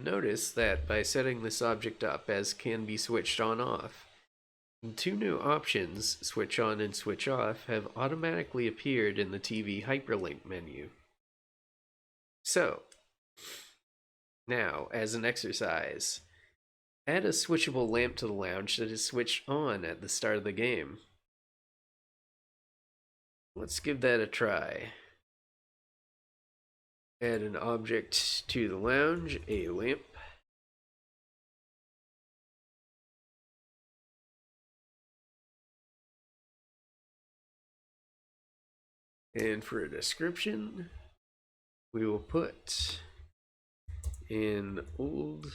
Notice that by setting this object up as can be switched on/off, two new options, switch on and switch off, have automatically appeared in the TV hyperlink menu. So, now, as an exercise, add a switchable lamp to the lounge that is switched on at the start of the game. Let's give that a try. Add an object to the lounge, a lamp. And for a description, we will put an old-fashioned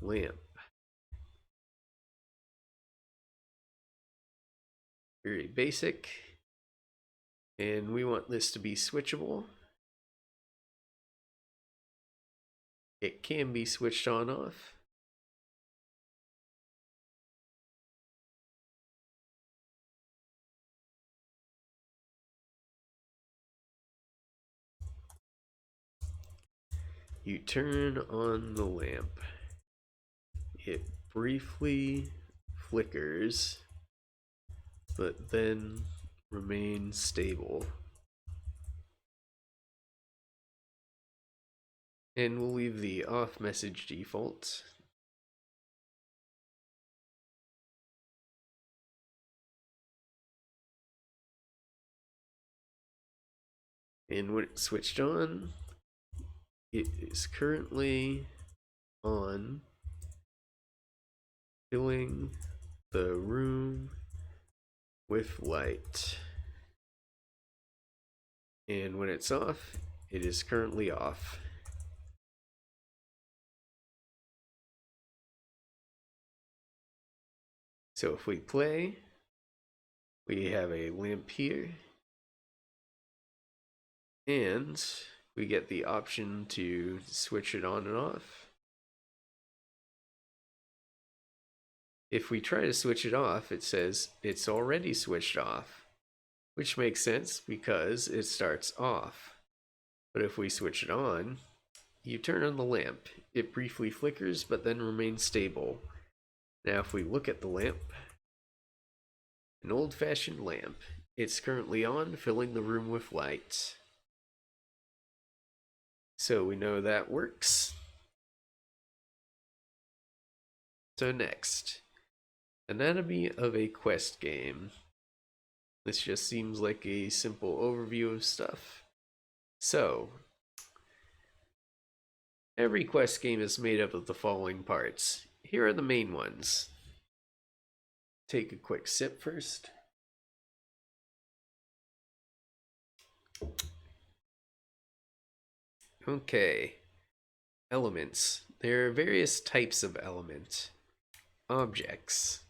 lamp. Very basic. And we want this to be switchable. It can be switched on off. You turn on the lamp. It briefly flickers, but then remains stable. And we'll leave the off message default. And when it's switched on, it is currently on, filling the room with light. And when it's off, it is currently off. So if we play, we have a lamp here, and we get the option to switch it on and off. If we try to switch it off, it says it's already switched off, which makes sense because it starts off. But if we switch it on, you turn on the lamp. It briefly flickers, but then remains stable. Now if we look at the lamp, an old-fashioned lamp, it's currently on, filling the room with light. So we know that works. So next, anatomy of a quest game. This just seems like a simple overview of stuff. So, every quest game is made up of the following parts. Here are the main ones. Take a quick sip first. Okay. Elements. There are various types of element. Objects.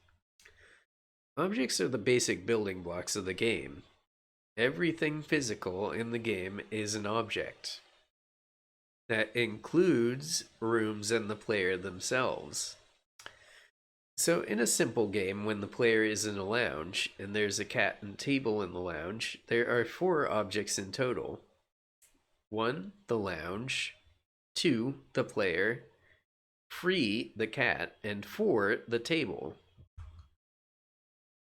Objects are the basic building blocks of the game. Everything physical in the game is an object. That includes rooms and the player themselves. So in a simple game, when the player is in a lounge and there's a cat and table in the lounge, there are 4 objects in total. 1, the lounge, 2, the player, 3, the cat, and 4, the table.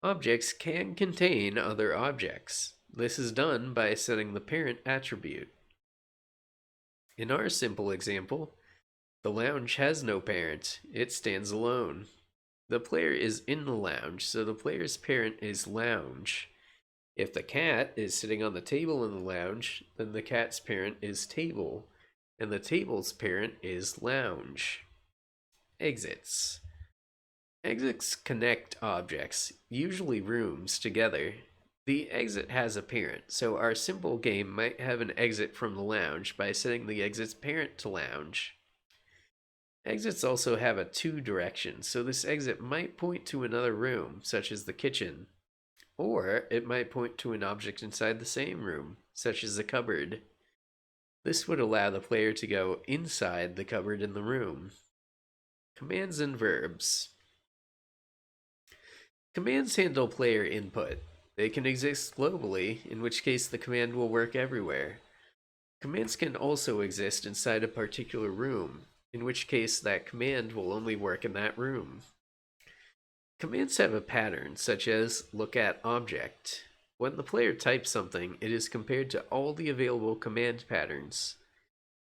Objects can contain other objects. This is done by setting the parent attribute. In our simple example, the lounge has no parent. It stands alone. The player is in the lounge, so the player's parent is lounge. If the cat is sitting on the table in the lounge, then the cat's parent is table, and the table's parent is lounge. Exits. Exits connect objects, usually rooms, together. The exit has a parent, so our simple game might have an exit from the lounge by setting the exit's parent to lounge. Exits also have a to direction, so this exit might point to another room, such as the kitchen, or it might point to an object inside the same room, such as a cupboard. This would allow the player to go inside the cupboard in the room. Commands and verbs. Commands handle player input. They can exist globally, in which case the command will work everywhere. Commands can also exist inside a particular room, in which case that command will only work in that room. Commands have a pattern, such as look at object. When the player types something, it is compared to all the available command patterns.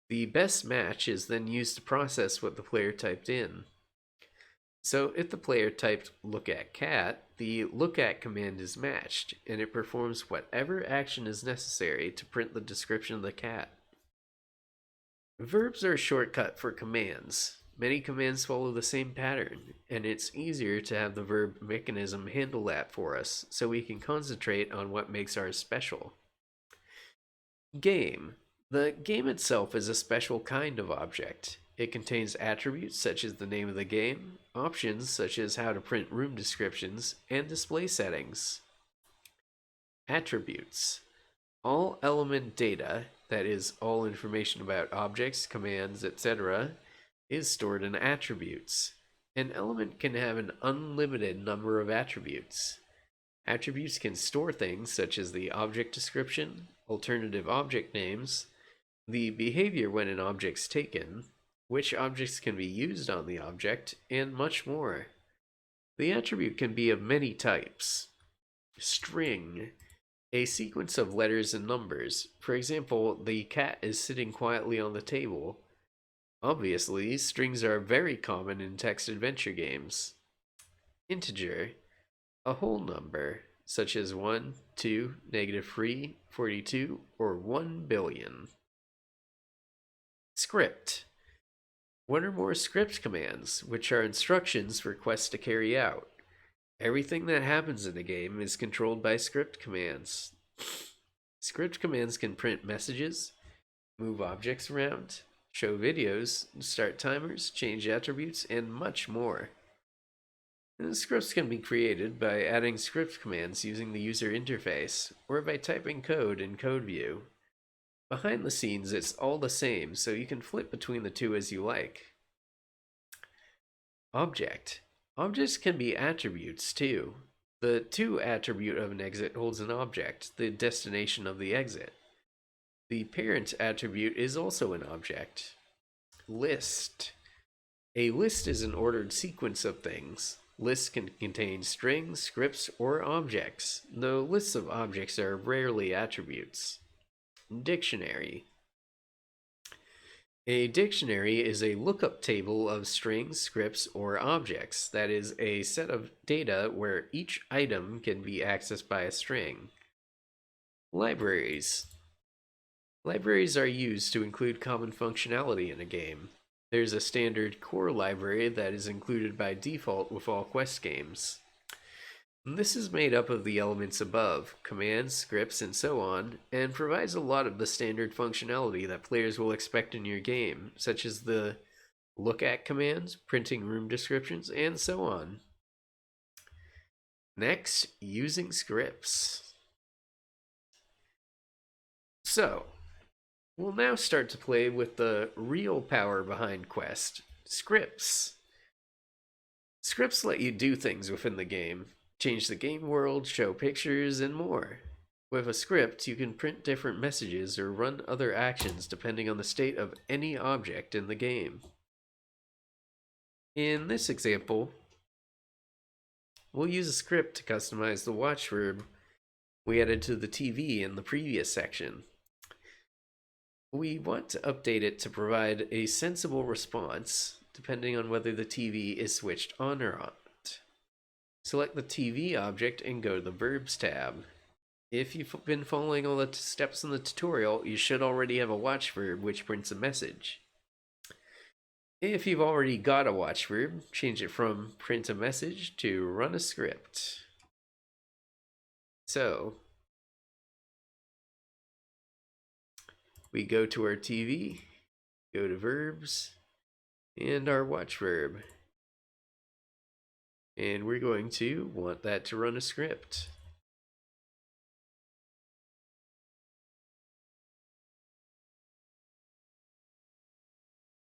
The best match is then used to process what the player typed in. So if the player typed look at cat, the look-at command is matched, and it performs whatever action is necessary to print the description of the cat. Verbs are a shortcut for commands. Many commands follow the same pattern, and it's easier to have the verb mechanism handle that for us so we can concentrate on what makes ours special. Game. The game itself is a special kind of object. It contains attributes such as the name of the game, options such as how to print room descriptions, and display settings. Attributes. All element data, that is, all information about objects, commands, etc., is stored in attributes. An element can have an unlimited number of attributes. Attributes can store things such as the object description, alternative object names, the behavior when an object's taken, which objects can be used on the object, and much more. The attribute can be of many types. String. A sequence of letters and numbers. For example, the cat is sitting quietly on the table. Obviously, strings are very common in text adventure games. Integer. A whole number, such as 1, 2, -3, 42, or 1 billion. Script. One or more script commands, which are instructions for quests to carry out. Everything that happens in a game is controlled by script commands. Script commands can print messages, move objects around, show videos, start timers, change attributes, and much more. And scripts can be created by adding script commands using the user interface, or by typing code in Code View. Behind the scenes, it's all the same, so you can flip between the two as you like. Object. Objects can be attributes, too. The to attribute of an exit holds an object, the destination of the exit. The parent attribute is also an object. List. A list is an ordered sequence of things. Lists can contain strings, scripts, or objects, though lists of objects are rarely attributes. Dictionary. A dictionary is a lookup table of strings, scripts, or objects, that is, a set of data where each item can be accessed by a string. Libraries. Libraries are used to include common functionality in a game. There's a standard core library that is included by default with all Quest games. This is made up of the elements above, commands, scripts, and so on, and provides a lot of the standard functionality that players will expect in your game, such as the look at commands, printing room descriptions, and so on. Next, using scripts. So, we'll now start to play with the real power behind Quest, scripts. Scripts let you do things within the game, change the game world, show pictures, and more. With a script, you can print different messages or run other actions depending on the state of any object in the game. In this example, we'll use a script to customize the watch verb we added to the TV in the previous section. We want to update it to provide a sensible response depending on whether the TV is switched on or not. Select the TV object and go to the Verbs tab. If you've been following all the steps in the tutorial, you should already have a watch verb which prints a message. If you've already got a watch verb, change it from print a message to run a script. So, we go to our TV, go to verbs, and our watch verb. And we're going to want that to run a script.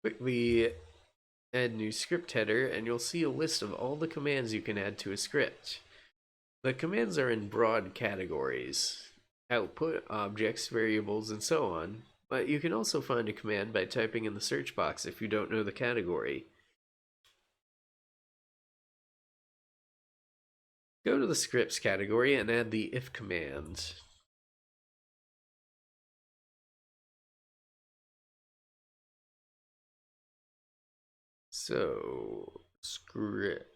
Quickly add new script header, and you'll see a list of all the commands you can add to a script. The commands are in broad categories: output, objects, variables, and so on, but you can also find a command by typing in the search box if you don't know the category. Go to the scripts category and add the if command. So, script.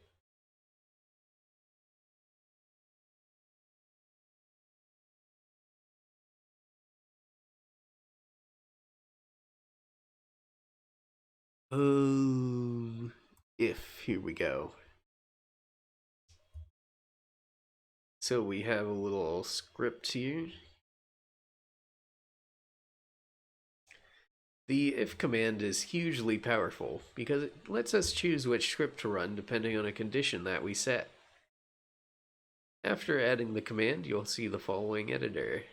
If, here we go. So we have a little script here. The if command is hugely powerful because it lets us choose which script to run depending on a condition that we set. After adding the command, you'll see the following editor,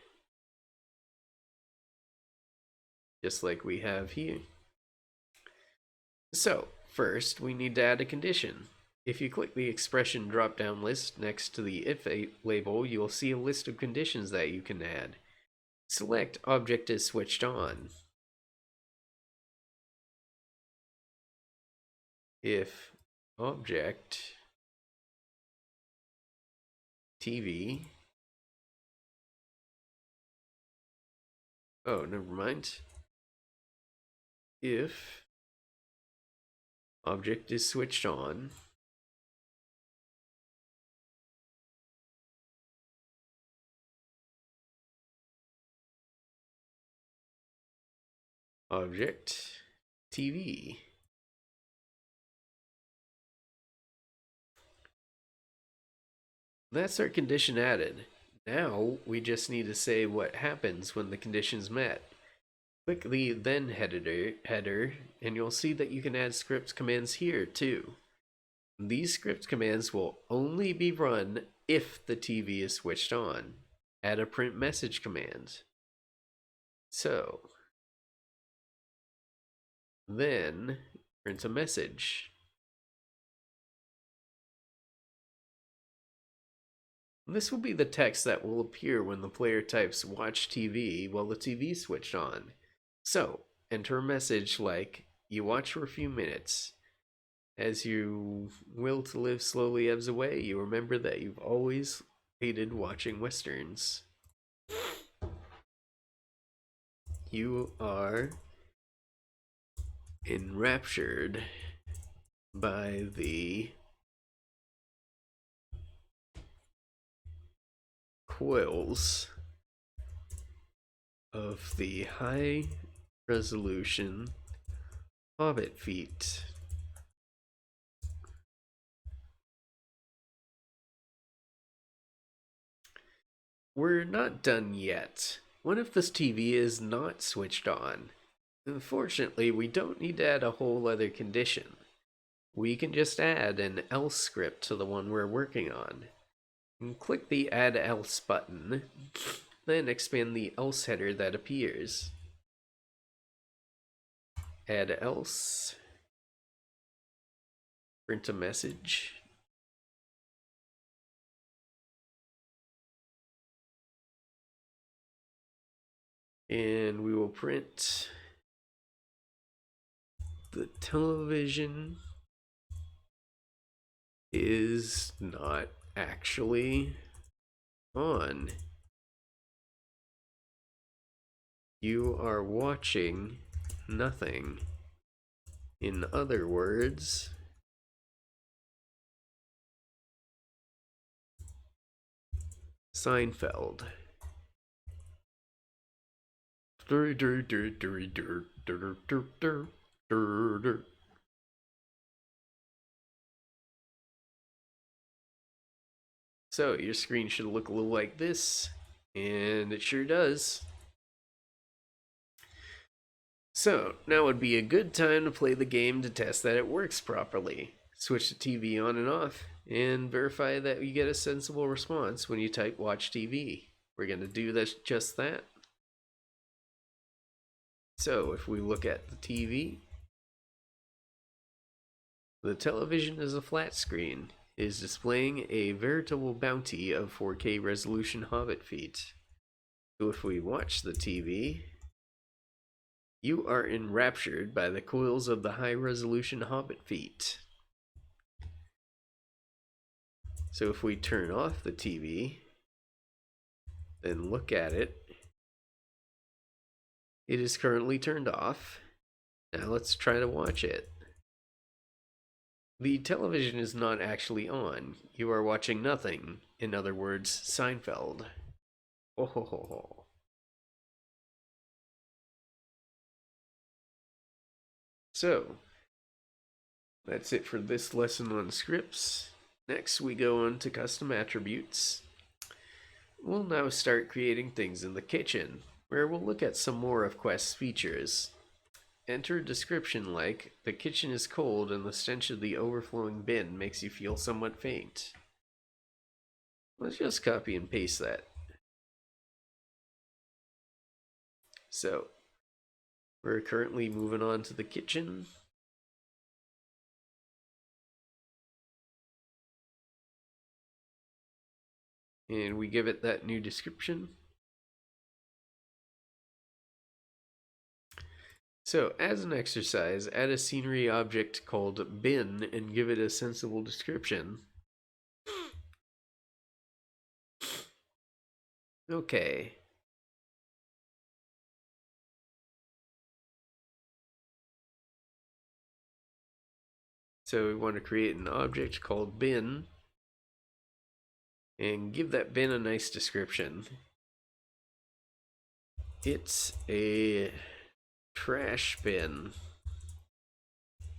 just like we have here. So, first we need to add a condition. If you click the expression drop-down list next to the if label, you'll see a list of conditions that you can add. Select object is switched on. If object TV, oh, never mind. If object is switched on, object TV. That's our condition added. Now we just need to say what happens when the condition's met. Click the then header and you'll see that you can add script commands here too. These script commands will only be run if the TV is switched on. Add a print message command. So, then print a message. This will be the text that will appear when the player types watch TV while the TV is switched on. So, enter a message like, you watch for a few minutes. As your will to live slowly ebbs away, you remember that you've always hated watching westerns. You are enraptured by the coils of the high resolution Hobbit feet. We're not done yet. What if this TV is not switched on? Unfortunately, we don't need to add a whole other condition. We can just add an else script to the one we're working on. And click the add else button, then expand the else header that appears. Add else, print a message, and we will print the television is not actually on. You are watching nothing. In other words, Seinfeld. So your screen should look a little like this, and it sure does. So now would be a good time to play the game to test that it works properly. Switch the TV on and off, and verify that you get a sensible response when you type watch TV. We're going to do this, just that. So if we look at the TV, the television is a flat screen. It is displaying a veritable bounty of 4K resolution Hobbit feet. So if we watch the TV, you are enraptured by the coils of the high resolution Hobbit feet. So if we turn off the TV, then look at it, it is currently turned off. Now let's try to watch it. The television is not actually on. You are watching nothing. In other words, Seinfeld. Oh ho ho ho. So, That's it for this lesson on scripts. Next, we go on to custom attributes. We'll now start creating things in the kitchen, where we'll look at some more of Quest's features. Enter a description like, the kitchen is cold and the stench of the overflowing bin makes you feel somewhat faint. Let's just copy and paste that. So, we're currently moving on to the kitchen. And we give it that new description. So, as an exercise, add a scenery object called bin and give it a sensible description. Okay. So we want to create an object called bin and give that bin a nice description. It's a trash bin.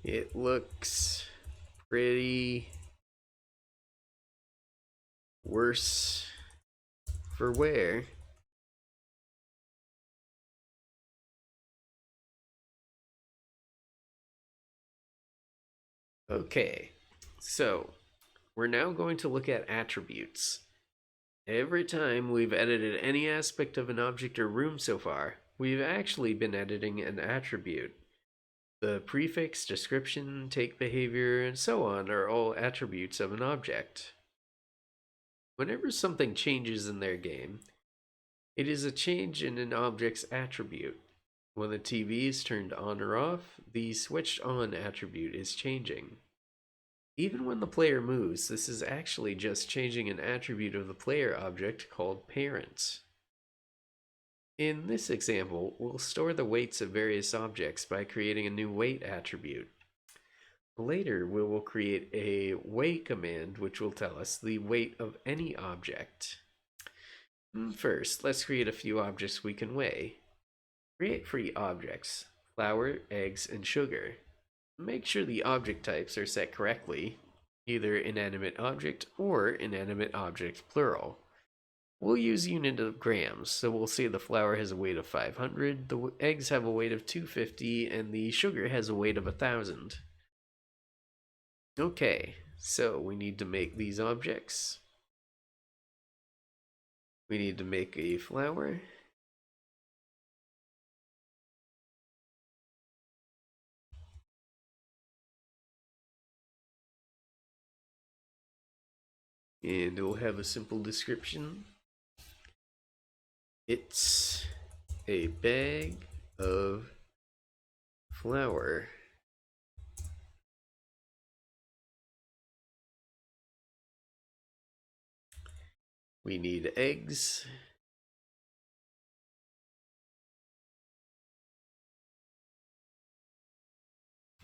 It looks pretty worse for wear. Okay, so we're now going to look at attributes. Every time we've edited any aspect of an object or room so far, we've actually been editing an attribute. The prefix, description, take behavior, and so on are all attributes of an object. Whenever something changes in their game, it is a change in an object's attribute. When the TV is turned on or off, the switched on attribute is changing. Even when the player moves, this is actually just changing an attribute of the player object called parent. In this example, we'll store the weights of various objects by creating a new weight attribute. Later, we will create a weigh command which will tell us the weight of any object. First, let's create a few objects we can weigh. Create free objects: flour, eggs, and sugar. Make sure the object types are set correctly, either inanimate object or inanimate object plural. We'll use unit of grams, so we'll say the flour has a weight of 500, the eggs have a weight of 250, and the sugar has a weight of 1000. Okay, so we need to make these objects. We need to make a flour. And it will have a simple description. It's a bag of flour. We need eggs.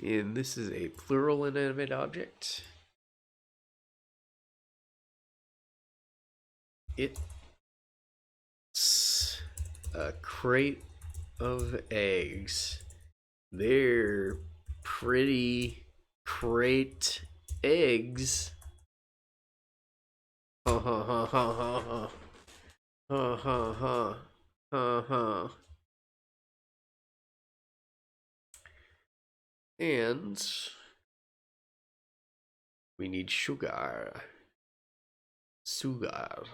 And this is a plural inanimate object. It's a crate of eggs. They're pretty crate eggs. Ha ha ha ha ha ha. Ha ha ha. Ha ha. And we need sugar. Sugar.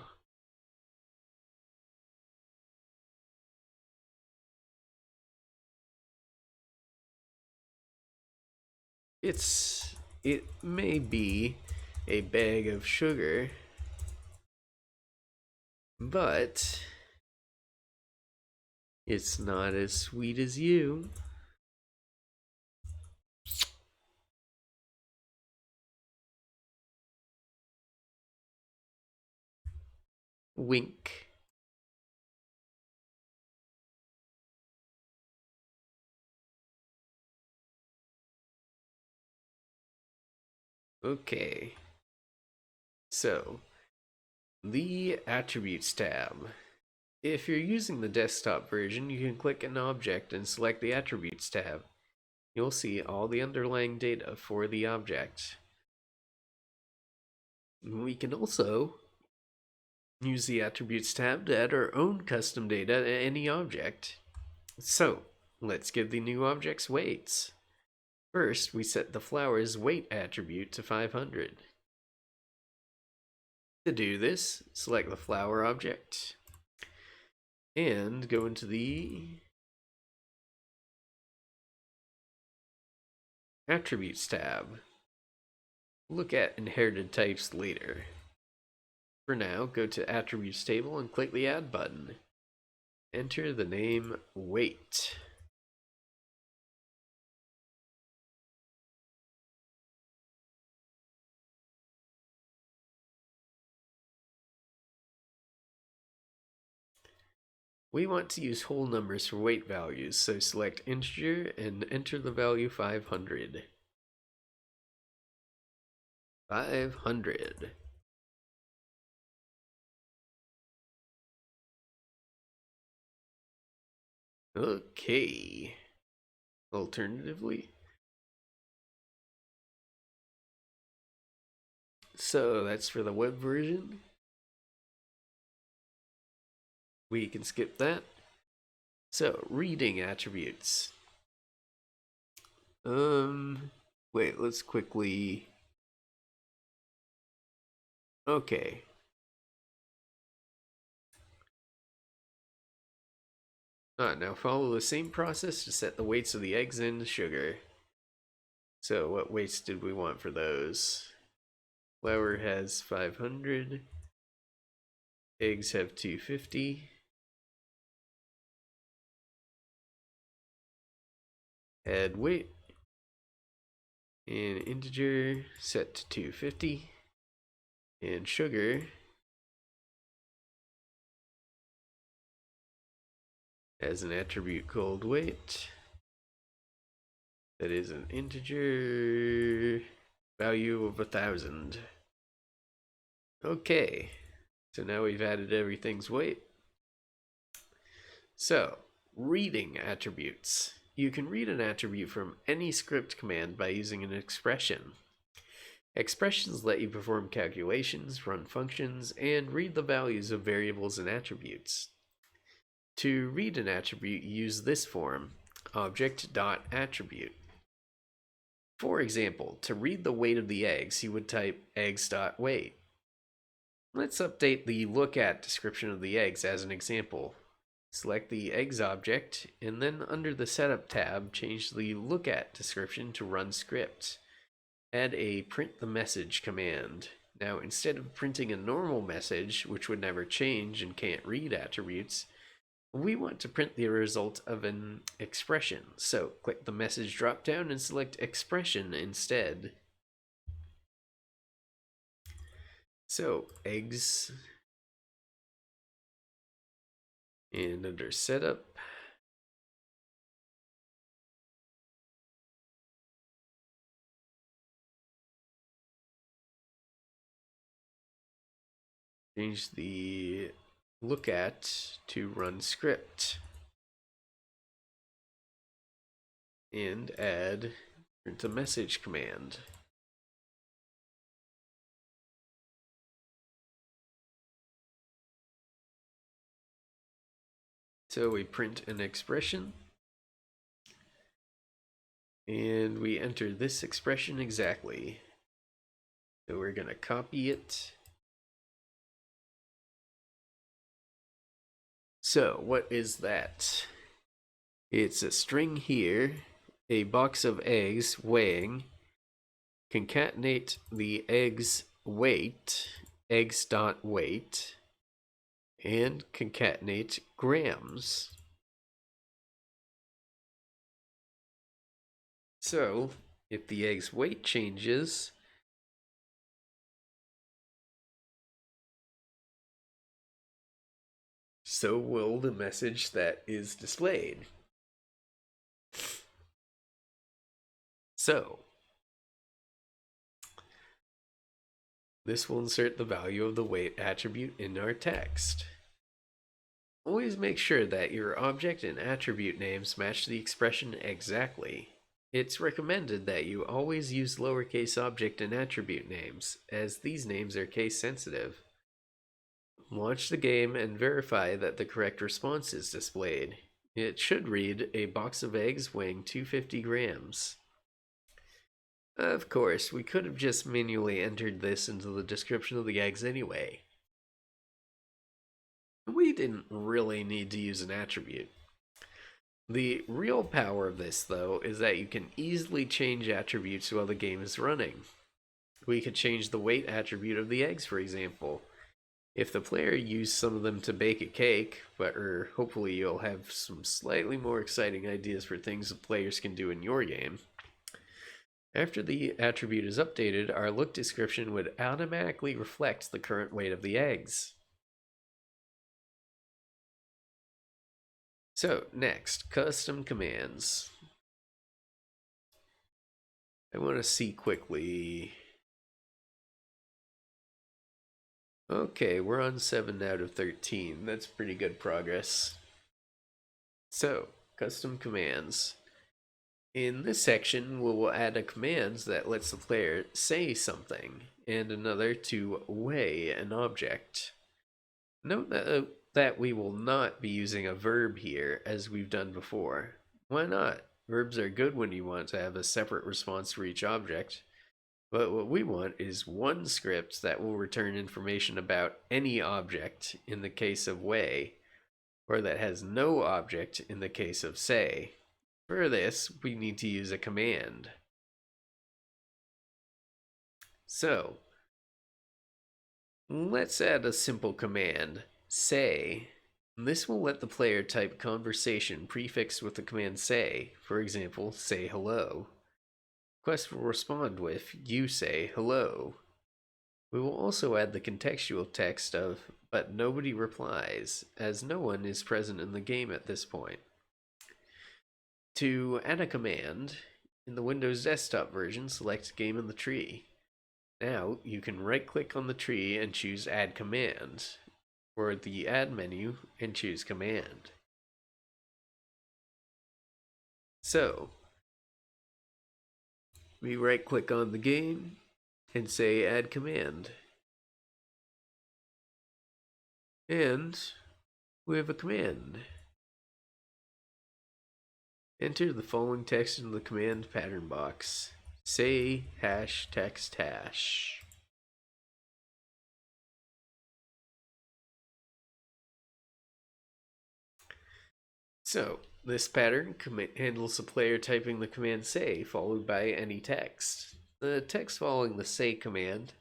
It may be a bag of sugar, but it's not as sweet as you. Wink. Okay. So, the Attributes tab. If you're using the desktop version, you can click an object and select the Attributes tab. you'll see all the underlying data for the object. We can also use the Attributes tab to add our own custom data to any object. So, let's give the new objects weights. First, we set the flower's weight attribute to 500. To do this, select the flower object and go into the Attributes tab. Look at inherited types later. For now, go to Attributes table and click the Add button. Enter the name weight. We want to use whole numbers for weight values, so select integer and enter the value 500. 500. Okay. Alternatively, so that's for the web version. We can skip that. So, reading attributes. Wait, let's quickly. Okay. Now follow the same process to set the weights of the eggs and sugar. So, what weights did we want for those? Flour has 500. Eggs have 250. Add weight. And integer set to 250. And sugar as an attribute called weight. That is an integer value of 1,000. Okay, so now we've added everything's weight. So, reading attributes. You can read an attribute from any script command by using an expression. Expressions let you perform calculations, run functions, and read the values of variables and attributes. To read an attribute, use this form, object.attribute. For example, to read the weight of the eggs, you would type eggs.weight. Let's update the lookat description of the eggs as an example. Select the eggs object, and then under the setup tab, change the lookat description to run script. Add a print the message command. Now, instead of printing a normal message, which would never change and can't read attributes, we want to print the result of an expression. So click the message drop-down and select expression instead. So eggs, and under setup, change the lookat to run script and add print a message command. So we print an expression and we enter this expression exactly. So we're going to copy it. So what is that? It's a string here, a box of eggs weighing, concatenate the eggs weight, eggs.weight, and concatenate grams. So if the egg's weight changes, so will the message that is displayed. So, this will insert the value of the weight attribute in our text. Always make sure that your object and attribute names match the expression exactly. It's recommended that you always use lowercase object and attribute names, as these names are case sensitive. Launch the game and verify that the correct response is displayed. It should read a box of eggs weighing 250 grams. Of course, we could have just manually entered this into the description of the eggs anyway. We didn't really need to use an attribute. The real power of this, though, is that you can easily change attributes while the game is running. We could change the weight attribute of the eggs, for example. If the player used some of them to bake a cake, but hopefully you'll have some slightly more exciting ideas for things the players can do in your game. After the attribute is updated, our look description would automatically reflect the current weight of the eggs. So, next, custom commands. I want to see quickly. Okay, we're on 7 out of 13. That's pretty good progress. So, custom commands. In this section, we will add a command that lets the player say something, and another to weigh an object. Note that we will not be using a verb here, as we've done before. Why not? Verbs are good when you want to have a separate response for each object. But what we want is one script that will return information about any object in the case of weigh, or that has no object in the case of say. For this, we need to use a command. So, let's add a simple command, say. This will let the player type conversation prefixed with the command say, for example, say hello. Quest will respond with, you say hello. We will also add the contextual text of, but nobody replies, as no one is present in the game at this point. To add a command, in the Windows desktop version, select Game in the Tree. Now, you can right-click on the tree and choose Add Command, or the Add menu and choose Command. So, we right-click on the game and say Add Command. And we have a command. Enter the following text in the command pattern box. Say hash text hash. So, this pattern handles the player typing the command say followed by any text. The text following the say command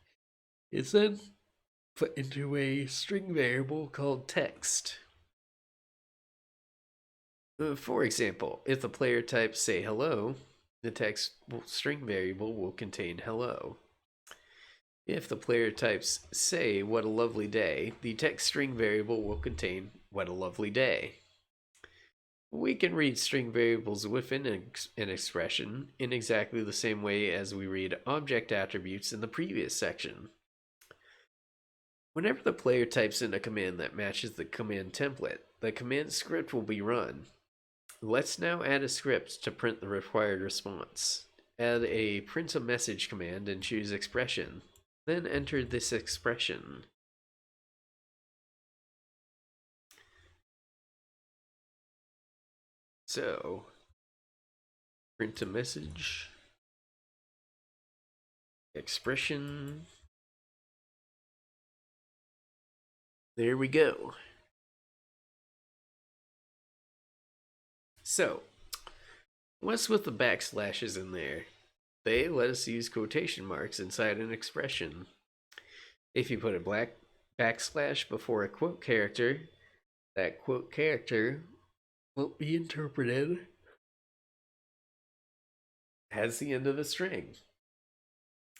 is then put into a string variable called text. For example, if the player types say hello, the text string variable will contain hello. If the player types say what a lovely day, the text string variable will contain what a lovely day. We can read string variables within an expression in exactly the same way as we read object attributes in the previous section. Whenever the player types in a command that matches the command template, the command script will be run. Let's now add a script to print the required response. Add a print a message command and choose expression. Then enter this expression. So, print a message, expression. There we go. So, what's with the backslashes in there? They let us use quotation marks inside an expression. If you put a backslash before a quote character, that quote character will be interpreted as the end of a string.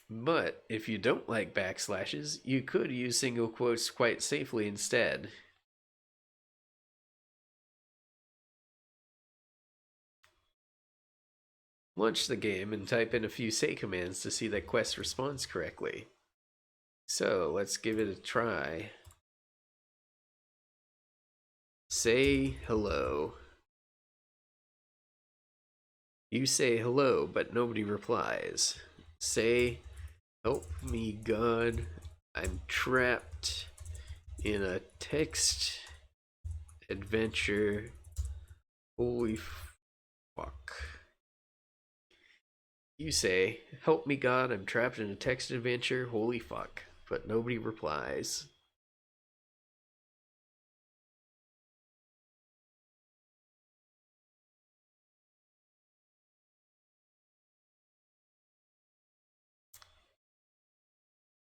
But if you don't like backslashes, you could use single quotes quite safely instead. Launch the game and type in a few say commands to see that Quest responds correctly. So let's give it a try. Say hello. You say hello, but nobody replies. Say, help me, God. I'm trapped in a text adventure. Holy fuck. You say, help me, God. I'm trapped in a text adventure. Holy fuck. But nobody replies.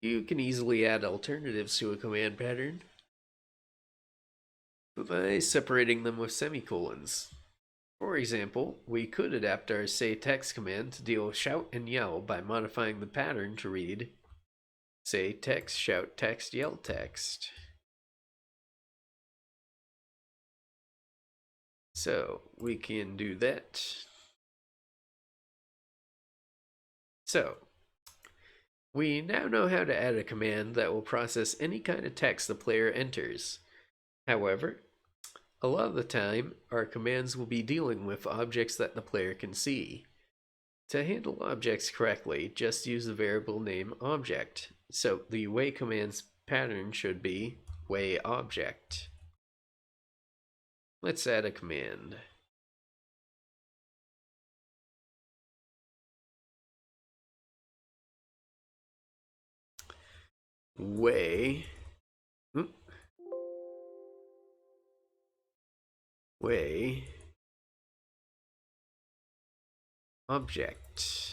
You can easily add alternatives to a command pattern by separating them with semicolons. For example, we could adapt our say text command to deal with shout and yell by modifying the pattern to read say text, shout text, yell text. So we can do that. So we now know how to add a command that will process any kind of text the player enters. However, a lot of the time, our commands will be dealing with objects that the player can see. To handle objects correctly, just use the variable name object. So the way command's pattern should be way object. Let's add a command. Way object.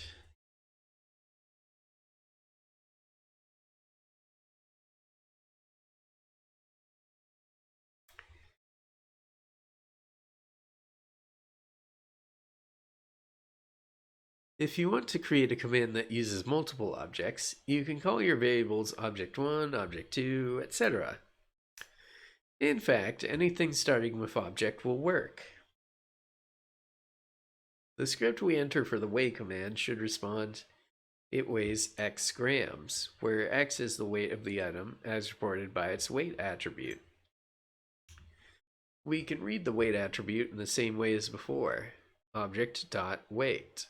If you want to create a command that uses multiple objects, you can call your variables object1, object2, etc. In fact, anything starting with object will work. The script we enter for the weigh command should respond, it weighs X grams, where X is the weight of the item as reported by its weight attribute. We can read the weight attribute in the same way as before, object.weight.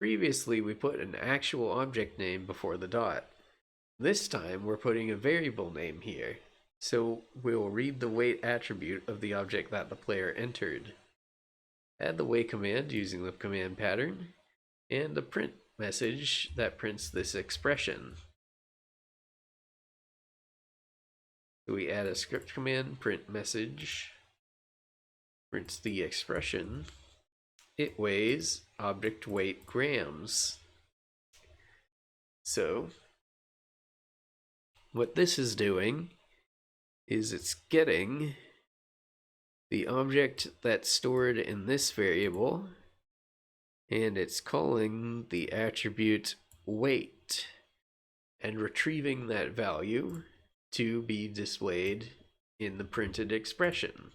Previously, we put an actual object name before the dot. This time, we're putting a variable name here, so we'll read the weight attribute of the object that the player entered. Add the weigh command using the command pattern, and a print message that prints this expression. So we add a script command, print message, prints the expression. It weighs object weight grams. So what this is doing is it's getting the object that's stored in this variable, and it's calling the attribute weight and retrieving that value to be displayed in the printed expression.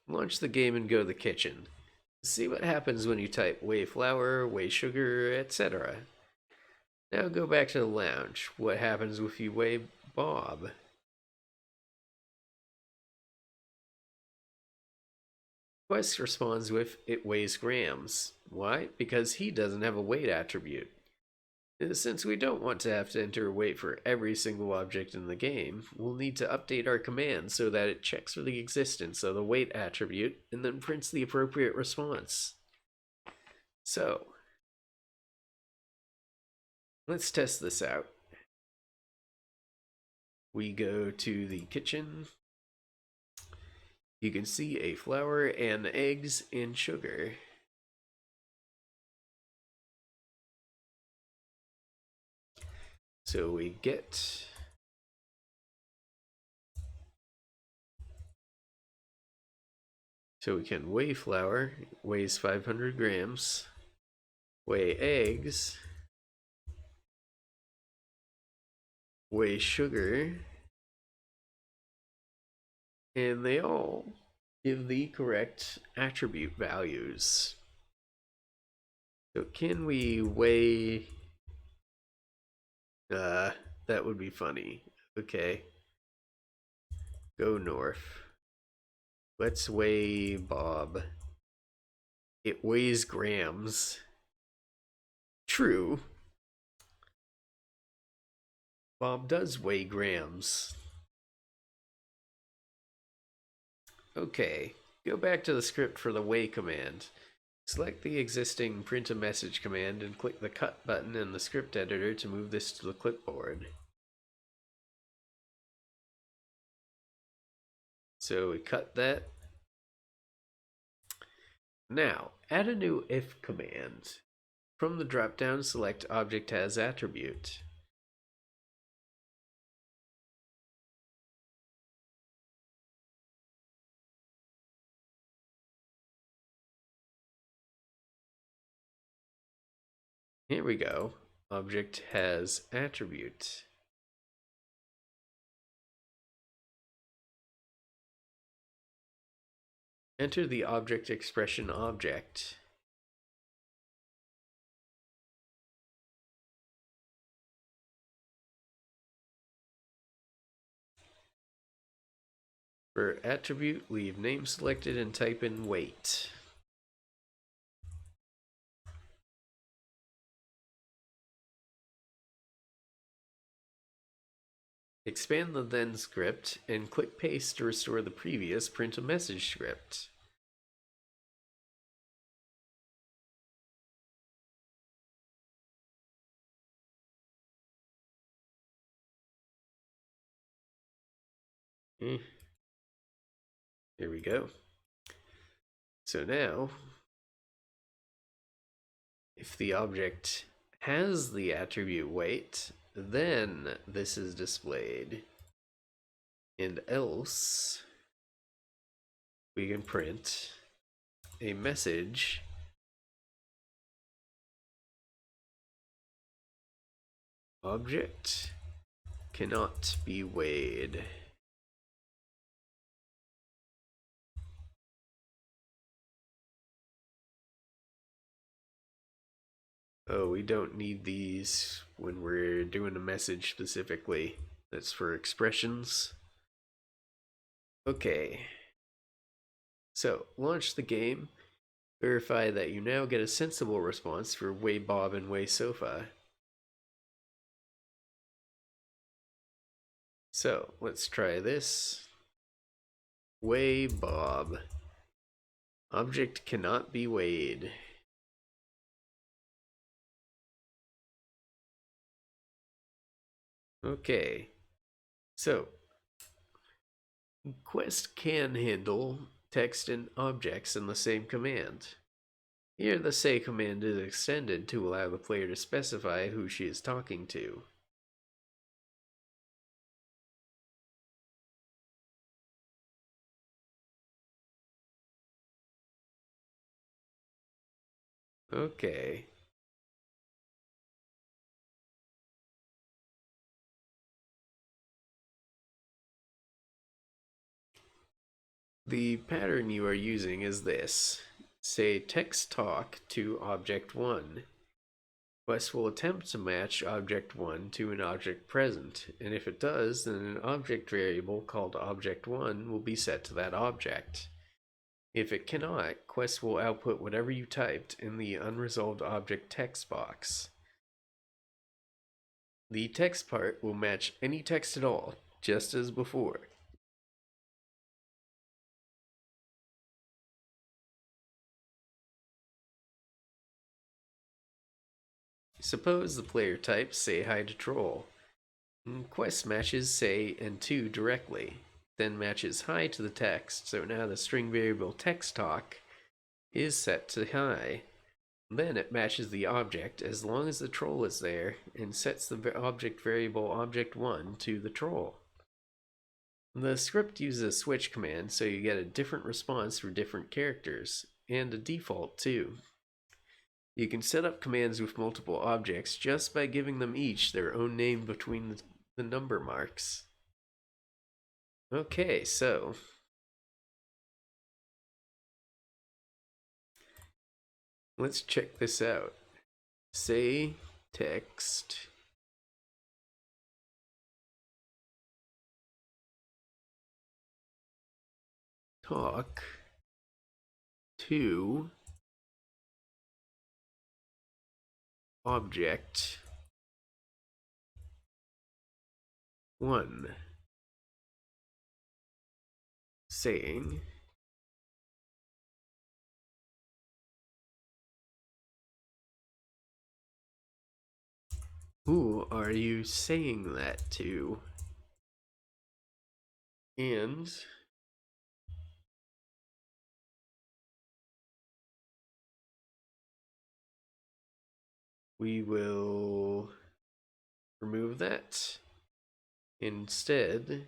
Launch the game and go to the kitchen. See what happens when you type weigh flour, weigh sugar, etc. Now go back to the lounge. What happens if you weigh Bob? Quest responds with, it weighs grams. Why? Because he doesn't have a weight attribute. Since we don't want to have to enter weight for every single object in the game, we'll need to update our command so that it checks for the existence of the weight attribute and then prints the appropriate response. So, let's test this out. We go to the kitchen. You can see a flour and eggs and sugar. So we get so we can weigh flour, weighs 500 grams, weigh eggs, weigh sugar, and they all give the correct attribute values. So can we weigh that would be funny. Okay. Go north. Let's weigh Bob. It weighs grams. True. Bob does weigh grams. Okay, go back to the script for the weigh command. Select the existing print a message command and click the cut button in the script editor to move this to the clipboard. So we cut that. Now, add a new if command. From the drop-down, select Object Has Attribute. Here we go. Object has attribute. Enter the object expression object. For attribute, leave name selected and type in weight. Expand the then script and click paste to restore the previous print a message script. Here we go. So now, if the object has the attribute weight, then this is displayed. And else, we can print a message object cannot be weighed. Oh, we don't need these when we're doing a message specifically. That's for expressions. Okay. So, launch the game. Verify that you now get a sensible response for weigh Bob and weigh sofa. So, let's try this. Weigh Bob. Object cannot be weighed. Okay. So, Quest can handle text and objects in the same command. Here, the say command is extended to allow the player to specify who she is talking to. Okay. The pattern you are using is this. Say text talk to object 1. Quest will attempt to match object 1 to an object present, and if it does, then an object variable called object 1 will be set to that object. If it cannot, Quest will output whatever you typed in the unresolved object text box. The text part will match any text at all, just as before. Suppose the player types say hi to Troll. Quest matches say and to directly, then matches hi to the text, so now the string variable text talk is set to hi. Then it matches the object as long as the troll is there and sets the object variable object1 to the troll. The script uses a switch command, so you get a different response for different characters, and a default too. You can set up commands with multiple objects just by giving them each their own name between the number marks. Okay, so let's check this out. Say text talk to object 1, saying who are you saying that to? And we will remove that. Instead,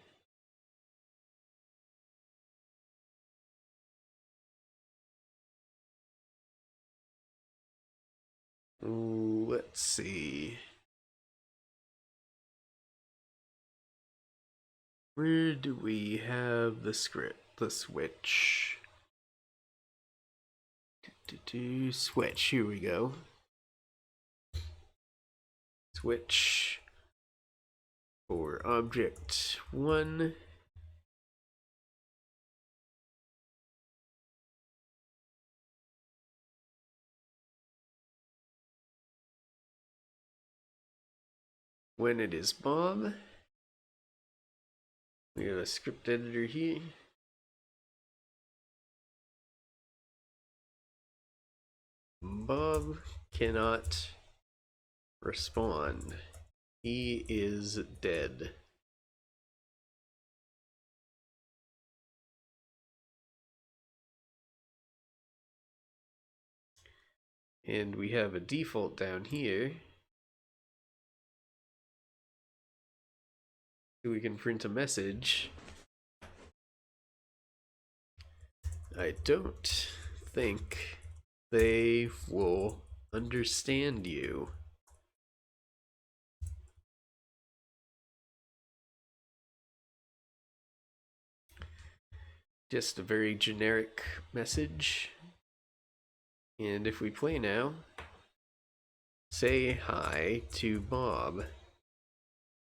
let's see. Where do we have the script? The switch. Switch. Here we go. Switch for object 1. When it is Bob, we have a script editor here. Bob cannot respond. He is dead. And we have a default down here. So we can print a message. I don't think they will understand you. Just a very generic message. And if we play now, say hi to Bob.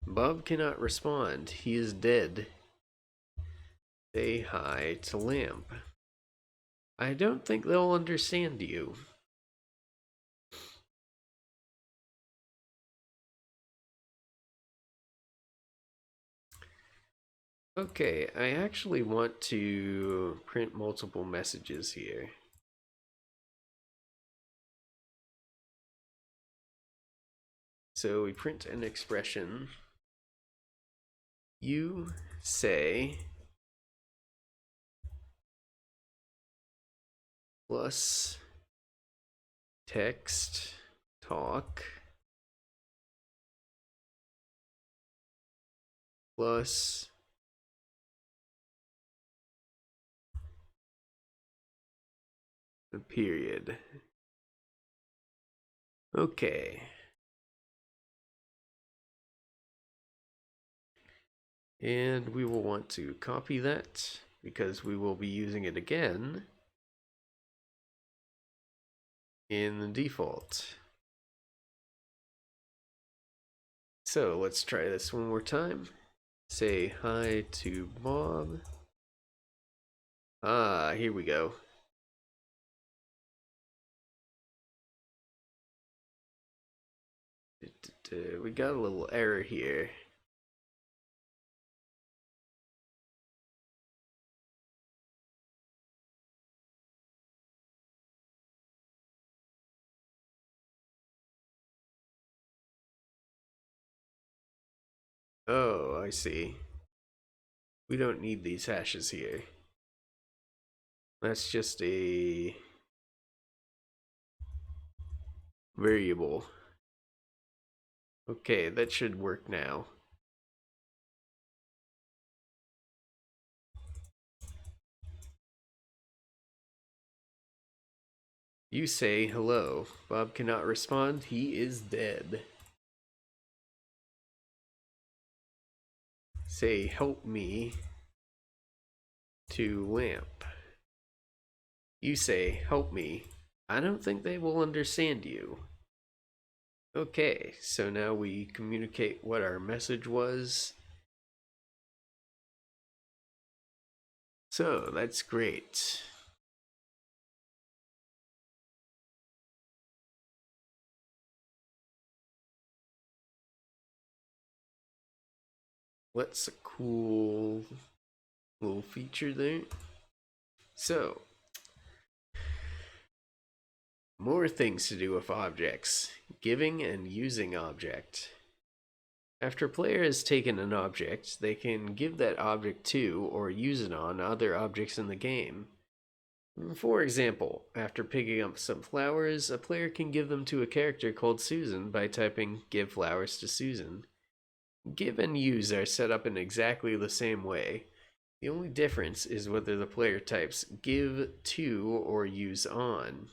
Bob cannot respond. He is dead. Say hi to Lamp. I don't think they'll understand you. Okay, I actually want to print multiple messages here. So we print an expression. You say plus text talk plus a period. Okay. And we will want to copy that because we will be using it again in the default. So let's try this one more time. Say hi to Bob. Ah, here we go. We got a little error here. Oh, I see. We don't need these hashes here. That's just a variable. Okay, that should work now. You say hello. Bob cannot respond. He is dead. Say help me to Lamp. You say help me. I don't think they will understand you. Okay, so now we communicate what our message was. So that's great. What's a cool little feature there? So, more things to do with objects. Giving and using object. After a player has taken an object, they can give that object to or use it on other objects in the game. For example, after picking up some flowers, a player can give them to a character called Susan by typing "give flowers to Susan." Give and use are set up in exactly the same way. The only difference is whether the player types "give to" or "use on."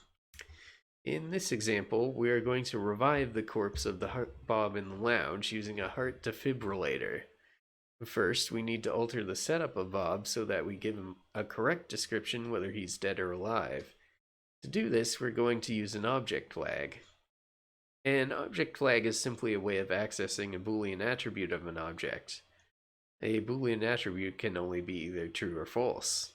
In this example, we are going to revive the corpse of the Bob in the lounge using a heart defibrillator. First, we need to alter the setup of Bob so that we give him a correct description whether he's dead or alive. To do this, we're going to use an object flag. An object flag is simply a way of accessing a Boolean attribute of an object. A Boolean attribute can only be either true or false.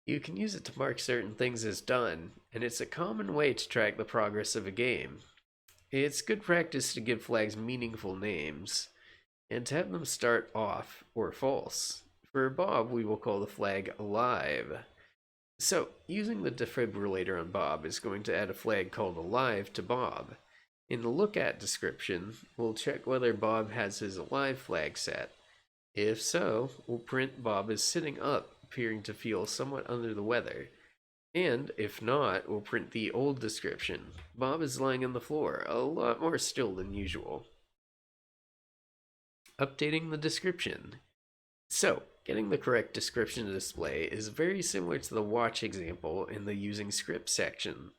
You can use it to mark certain things as done, and it's a common way to track the progress of a game. It's good practice to give flags meaningful names, and to have them start off or false. For Bob, we will call the flag alive. So, using the defibrillator on Bob is going to add a flag called alive to Bob. In the look at description, we'll check whether Bob has his alive flag set. If so, we'll print Bob is sitting up, appearing to feel somewhat under the weather. And if not, we'll print the old description. Bob is lying on the floor, a lot more still than usual. Updating the description. So, getting the correct description to display is very similar to the watch example in the using script section.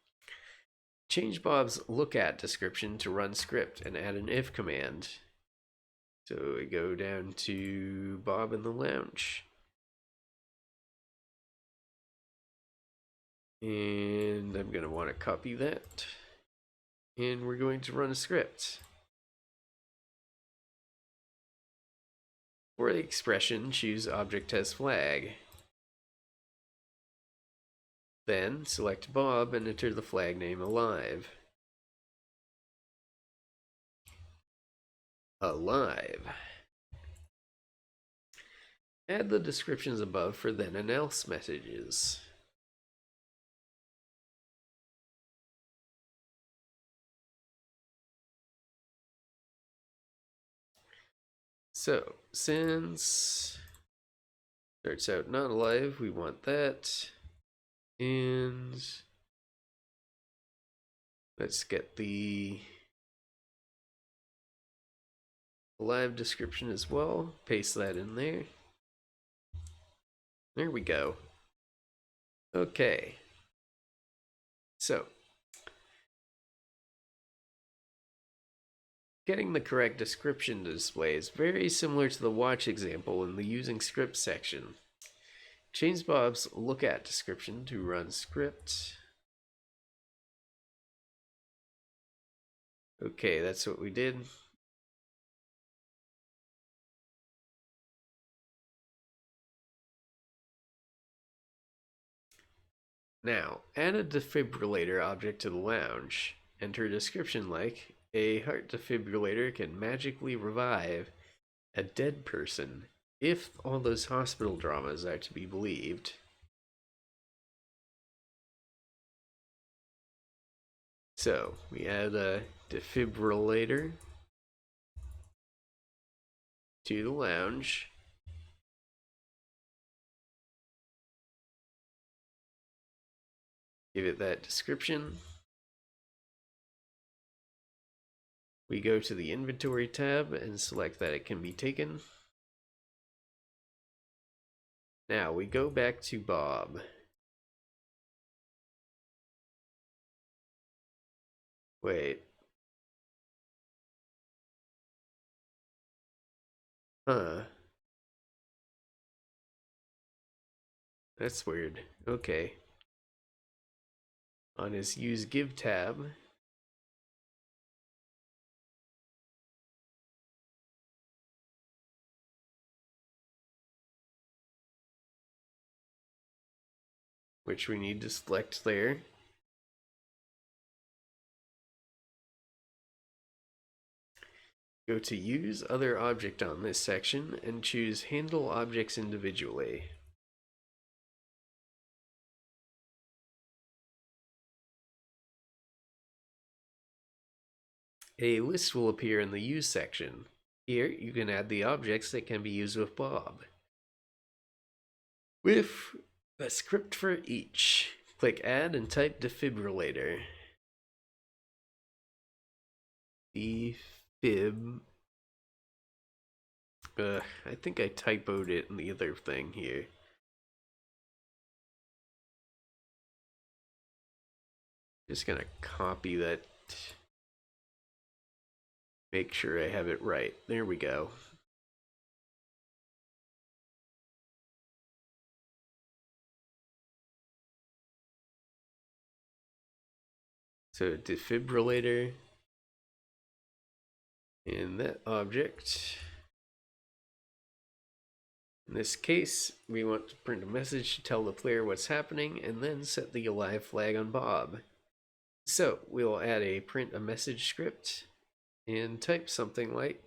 Change Bob's look at description to run script and add an if command. So we go down to Bob in the lounge. And I'm going to want to copy that. And we're going to run a script. For the expression, choose Object as Flag. Then select Bob and enter the flag name alive. Alive. Add the descriptions above for then and else messages. So, since starts out not alive, we want that. And let's get the alive description as well. Paste that in there. There we go. Okay. So, getting the correct description to display is very similar to the watch example in the using script section. Change Bob's look at description to run script. Okay, that's what we did. Now, add a defibrillator object to the lounge. Enter a description like, a heart defibrillator can magically revive a dead person, if all those hospital dramas are to be believed. So, we add a defibrillator to the lounge. Give it that description. We go to the inventory tab and select that it can be taken. Now we go back to Bob. Wait. Huh. That's weird. Okay. On his use give tab, which we need to select there. Go to Use Other Object on this section and choose Handle Objects Individually. A list will appear in the Use section. Here, you can add the objects that can be used with Bob, with a script for each. Click Add and type defibrillator. Defib. I think I typoed it in the other thing here. Just gonna copy that. Make sure I have it right. There we go. So defibrillator. In that object. In this case, we want to print a message to tell the player what's happening and then set the alive flag on Bob. So we'll add a print a message script and type something like,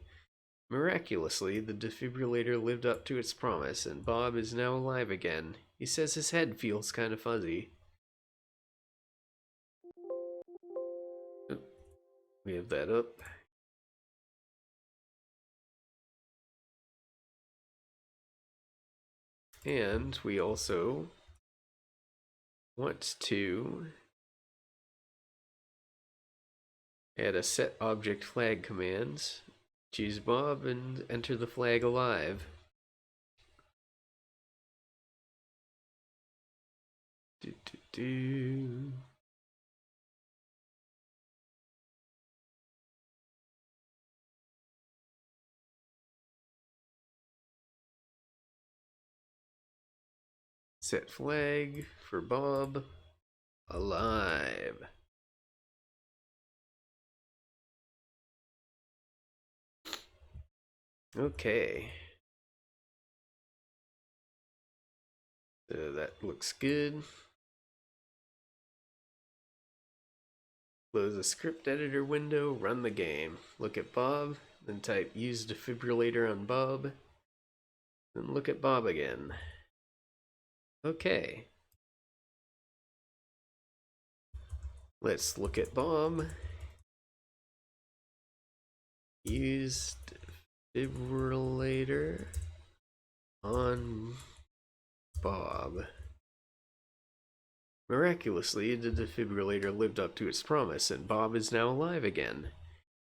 miraculously, the defibrillator lived up to its promise and Bob is now alive again. He says his head feels kind of fuzzy. Oh, we have that up. And we also want to add a set object flag command. Choose Bob and enter the flag alive. Set flag for Bob alive. Okay. So that looks good. Close the script editor window, run the game. Look at Bob, then type use defibrillator on Bob, then look at Bob again. Okay. Let's look at Bob. Use defibrillator on Bob. Miraculously, the defibrillator lived up to its promise, and Bob is now alive again.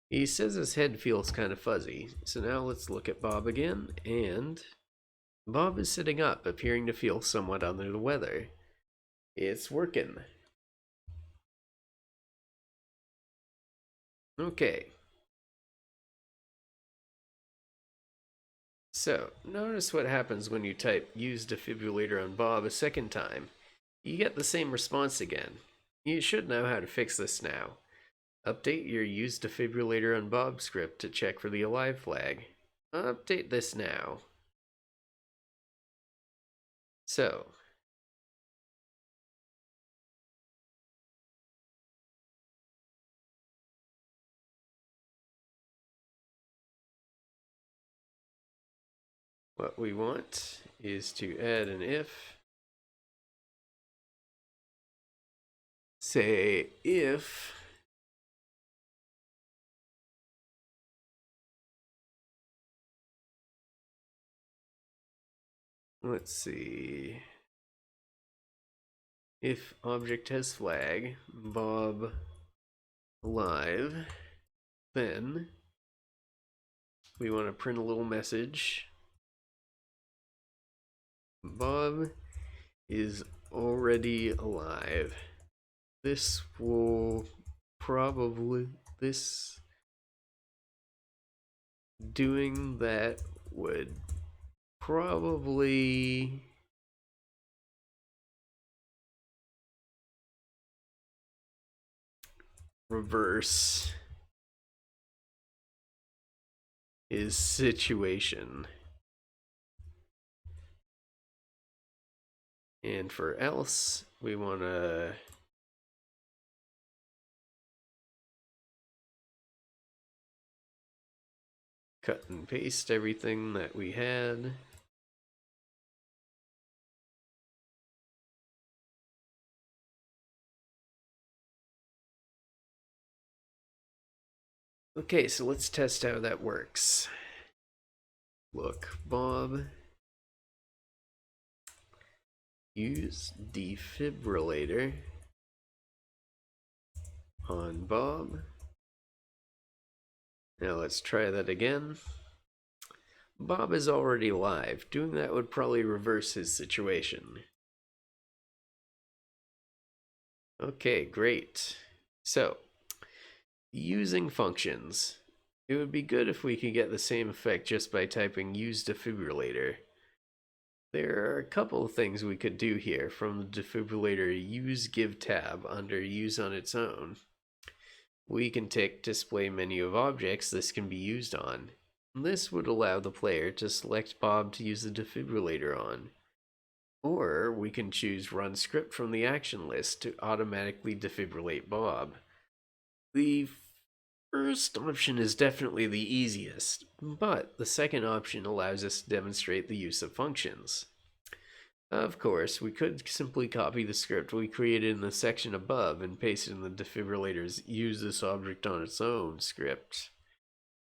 He says his head feels kind of fuzzy, so now let's look at Bob again, and Bob is sitting up, appearing to feel somewhat under the weather. It's working. Okay. So, notice what happens when you type use defibrillator on Bob a second time. You get the same response again. You should know how to fix this now. Update your use defibrillator on Bob script to check for the alive flag. Update this now. So, what we want is to add an if. Say if let's see, if object has flag Bob alive, then we want to print a little message. Bob is already alive. This will probably, doing that would probably reverse his situation. And for else, we want to cut and paste everything that we had. Okay, so let's test how that works. Look, Bob, use defibrillator on Bob. Now let's try that again. Bob is already live. Doing that would probably reverse his situation. Okay, great. So, using functions. It would be good if we could get the same effect just by typing use defibrillator. There are a couple of things we could do here from the defibrillator use give tab under use on its own. We can tick display menu of objects this can be used on. This would allow the player to select Bob to use the defibrillator on. Or we can choose run script from the action list to automatically defibrillate Bob. The first option is definitely the easiest, but the second option allows us to demonstrate the use of functions. Of course, we could simply copy the script we created in the section above and paste it in the defibrillator's use this object on its own script.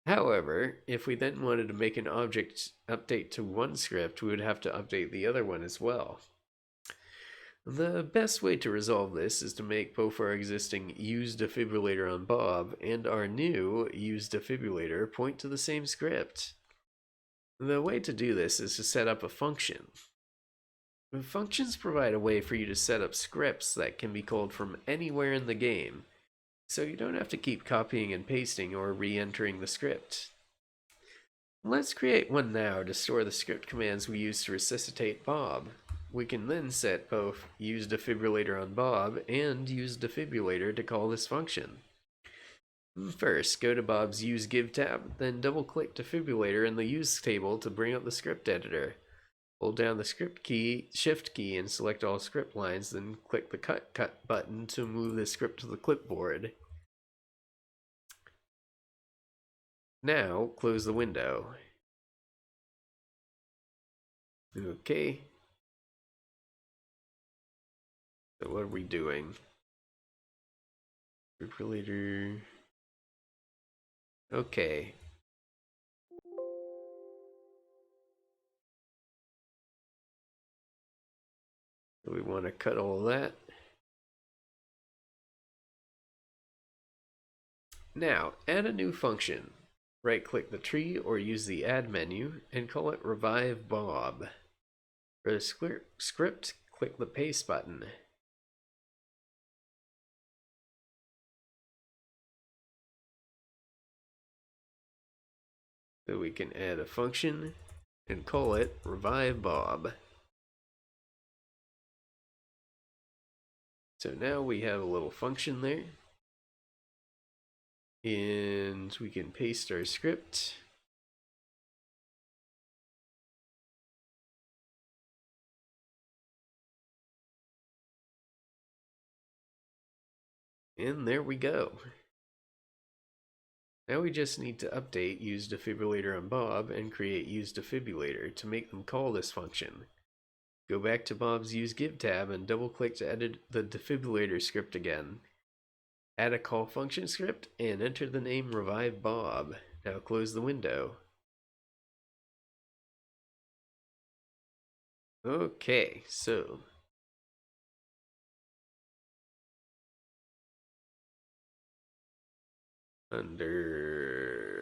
However, if we then wanted to make an object update to one script, we would have to update the other one as well. The best way to resolve this is to make both our existing use defibrillator on Bob and our new use defibrillator point to the same script. The way to do this is to set up a function. Functions provide a way for you to set up scripts that can be called from anywhere in the game, so you don't have to keep copying and pasting or re-entering the script. Let's create one now to store the script commands we use to resuscitate Bob. We can then set both use defibrillator on Bob and use defibrillator to call this function. First, go to Bob's use give tab, then double click defibrillator in the use table to bring up the script editor. Hold down the shift key and select all script lines, then click the cut button to move the script to the clipboard. Now, close the window. Okay. So what are we doing? Defibrillator. Okay. So we want to cut all that. Now, add a new function. Right-click the tree or use the Add menu and call it Revive Bob. For the script, click the Paste button. So we can add a function and call it Revive Bob. So now we have a little function there. And we can paste our script. And there we go. Now we just need to update use defibrillator on Bob and create use defibrillator to make them call this function. Go back to Bob's use give tab and double click to edit the defibrillator script again. Add a call function script and enter the name Revive Bob. Now close the window. Okay, so under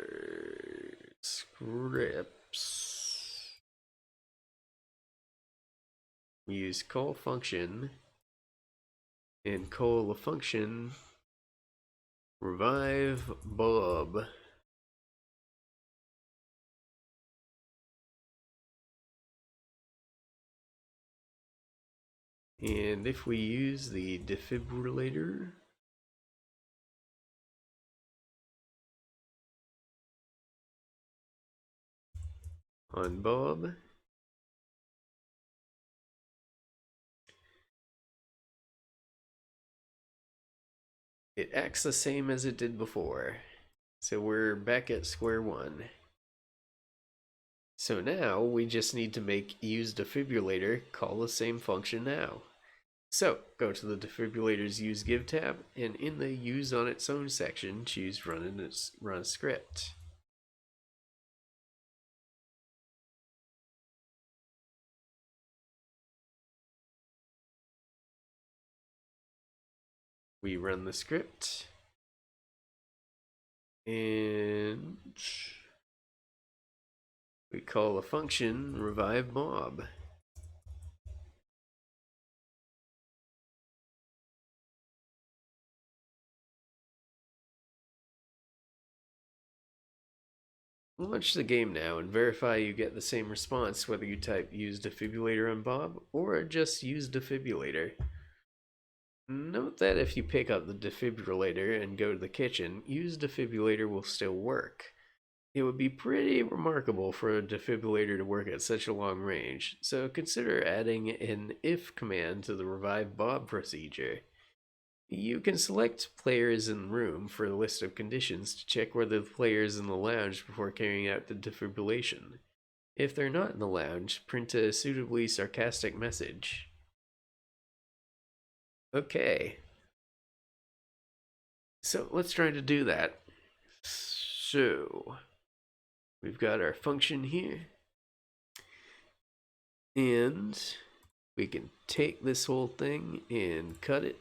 scripts, we use call function and call the function Revive Bob. And if we use the defibrillator, on Bob, it acts the same as it did before. So we're back at square one. So now we just need to make use defibrillator call the same function now. So go to the defibrillator's use give tab, and in the use on its own section, choose run a script. We run the script, and we call a function revive Bob. Launch the game now and verify you get the same response whether you type use defibrillator on Bob or just use defibrillator. Note that if you pick up the defibrillator and go to the kitchen, use defibrillator will still work. It would be pretty remarkable for a defibrillator to work at such a long range, so consider adding an if command to the revive Bob procedure. You can select players in the room for a list of conditions to check whether the player is in the lounge before carrying out the defibrillation. If they're not in the lounge, print a suitably sarcastic message. Okay. So let's try to do that. So we've got our function here. And we can take this whole thing and cut it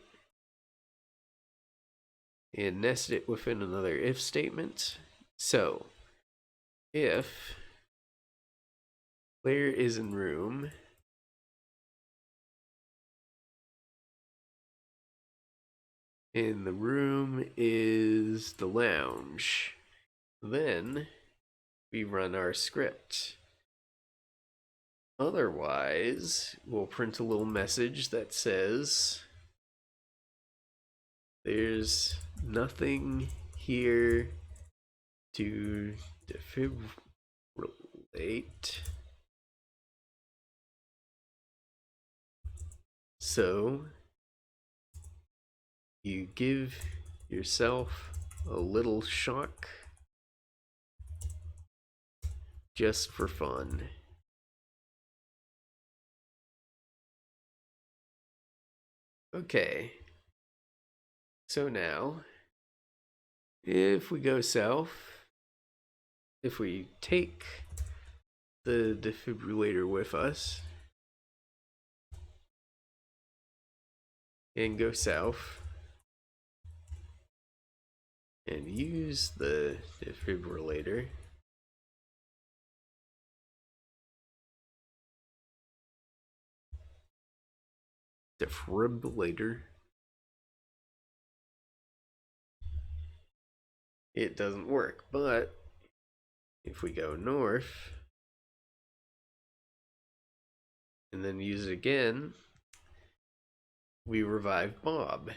and nest it within another if statement. So if player is in room and the room is the lounge, then we run our script. Otherwise, we'll print a little message that says there's nothing here to defibrillate. So you give yourself a little shock just for fun. Okay. So now, if we go south, if we take the defibrillator with us and go south and use the defibrillator, it doesn't work. But if we go north and then use it again, we revive Bob.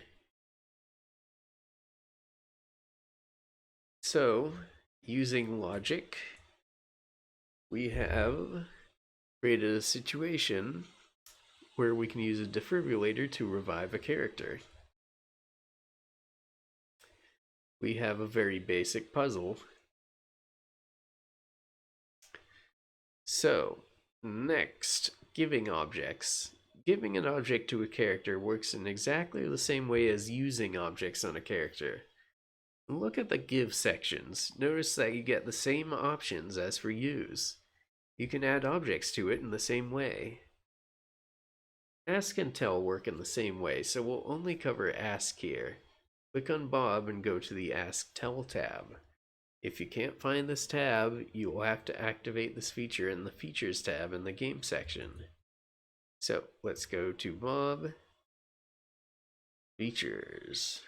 So, using logic, we have created a situation where we can use a defibrillator to revive a character. We have a very basic puzzle. So, next, giving objects. Giving an object to a character works in exactly the same way as using objects on a character. Look at the give sections. Notice that you get the same options as for use. You can add objects to it in the same way. Ask and tell work in the same way, so we'll only cover ask here. Click on Bob and go to the Ask Tell tab. If you can't find this tab, you will have to activate this feature in the Features tab in the Game section. So let's go to Bob, Features.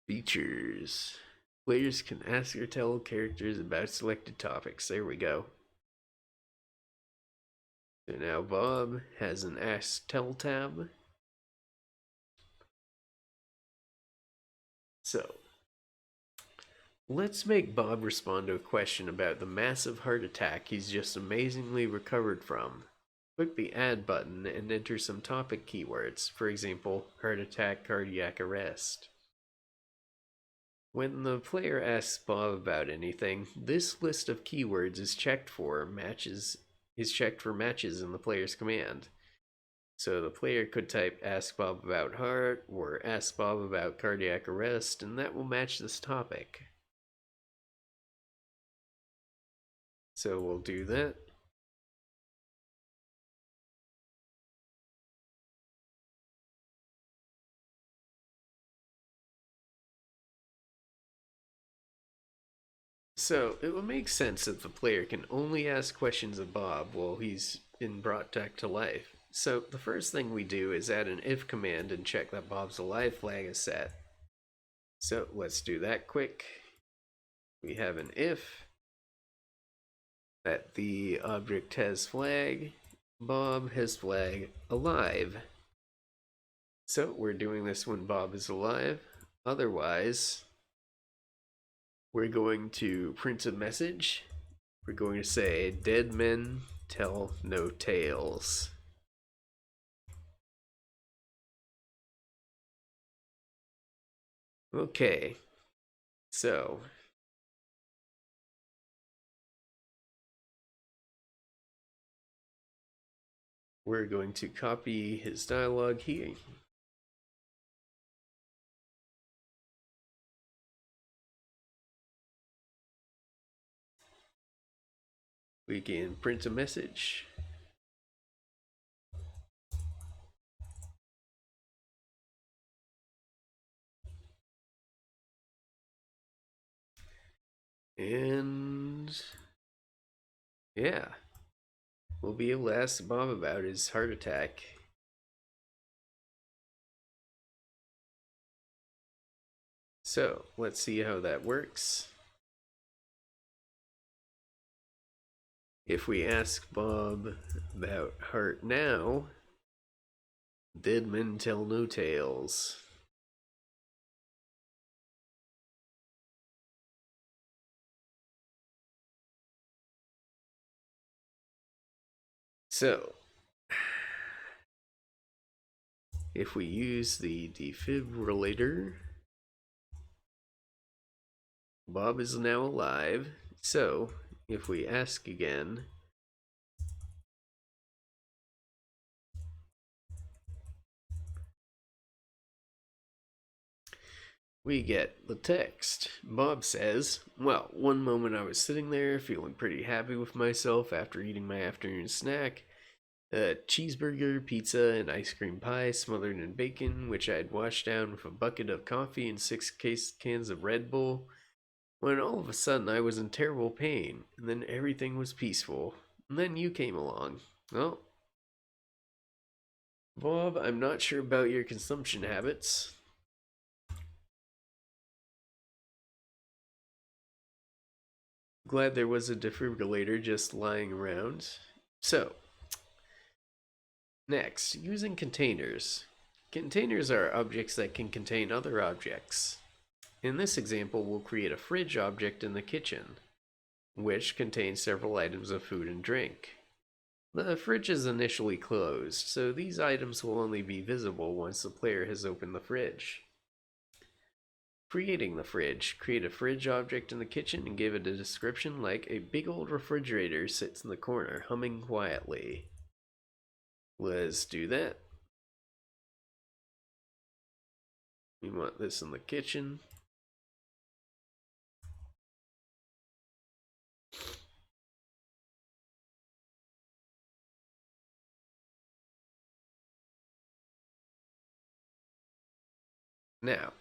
Features. Players can ask or tell characters about selected topics. There we go. So now Bob has an Ask Tell tab. So let's make Bob respond to a question about the massive heart attack he's just amazingly recovered from. Click the Add button and enter some topic keywords, for example, heart attack, cardiac arrest. When the player asks Bob about anything, this list of keywords is checked for matches in the player's command. So the player could type Ask Bob about heart or Ask Bob about cardiac arrest, and that will match this topic. So we'll do that. So it would make sense that the player can only ask questions of Bob while he's been brought back to life. So the first thing we do is add an if command and check that Bob's alive flag is set. So let's do that quick. We have an if that the object has flag, Bob has flag alive. So we're doing this when Bob is alive. Otherwise, we're going to print a message. We're going to say, dead men tell no tales. Okay, so we're going to copy his dialogue here. We can print a message. And yeah, we'll be able to ask Bob about his heart attack. So let's see how that works. If we ask Bob about heart now, dead men tell no tales. So, if we use the defibrillator, Bob is now alive. So, if we ask again, we get the text. Bob says, well, one moment I was sitting there feeling pretty happy with myself after eating my afternoon snack. A cheeseburger, pizza, and ice cream pie smothered in bacon, which I had washed down with a bucket of coffee and 6 cans of Red Bull. When all of a sudden I was in terrible pain, and then everything was peaceful. And then you came along. Well, Bob, I'm not sure about your consumption habits. Glad there was a defibrillator just lying around. So, next, using containers. Containers are objects that can contain other objects. In this example, we'll create a fridge object in the kitchen, which contains several items of food and drink. The fridge is initially closed, so these items will only be visible once the player has opened the fridge. Creating the fridge. Create a fridge object in the kitchen and give it a description like a big old refrigerator sits in the corner, humming quietly. Let's do that. We want this in the kitchen. Now,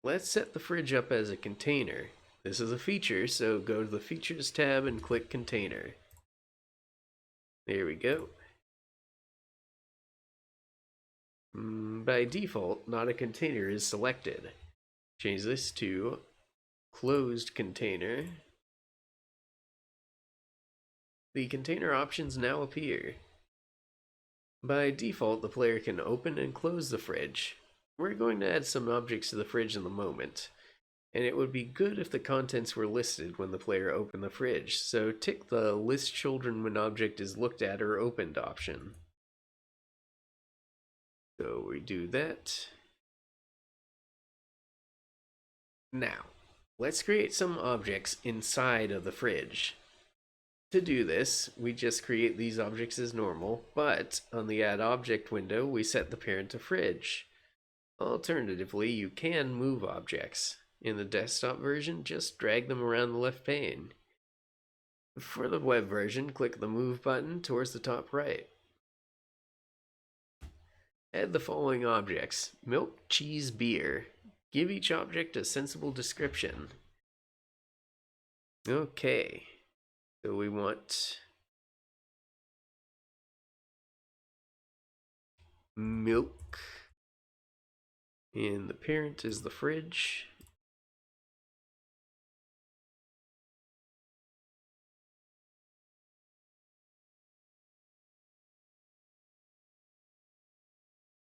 let's set the fridge up as a container. This is a feature, so go to the Features tab and click Container. There we go. By default, not a container is selected. Change this to Closed Container. The container options now appear. By default, the player can open and close the fridge. We're going to add some objects to the fridge in a moment, and it would be good if the contents were listed when the player opened the fridge, so tick the List Children when object is looked at or opened option. So we do that. Now, let's create some objects inside of the fridge. To do this, we just create these objects as normal, but on the Add Object window, we set the parent to fridge. Alternatively, you can move objects. In the desktop version, just drag them around the left pane. For the web version, click the Move button towards the top right. Add the following objects: milk, cheese, beer. Give each object a sensible description. Okay, so we want milk, and the parent is the fridge.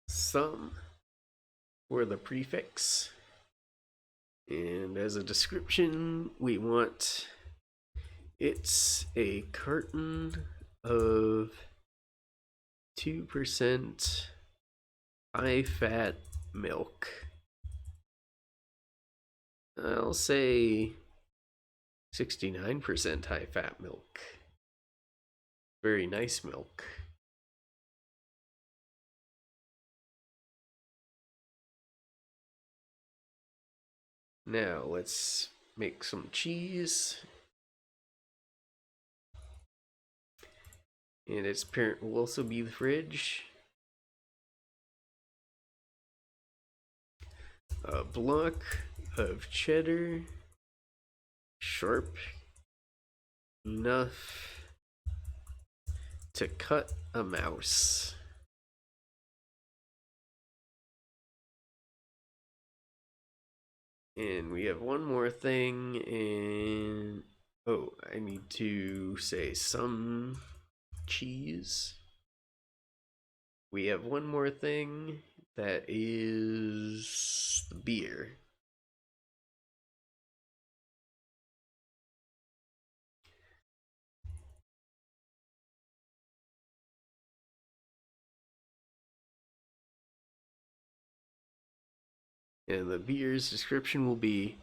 Some for the prefix. And as a description, we want it's a carton of 2% high fat milk. I'll say 69% high fat milk. Very nice milk. Now let's make some cheese. And its parent will also be the fridge. A block of cheddar, sharp enough to cut a mouse. And we have one more thing, and oh, I need to say some cheese. We have one more thing, that is the beer. And the beer's description will be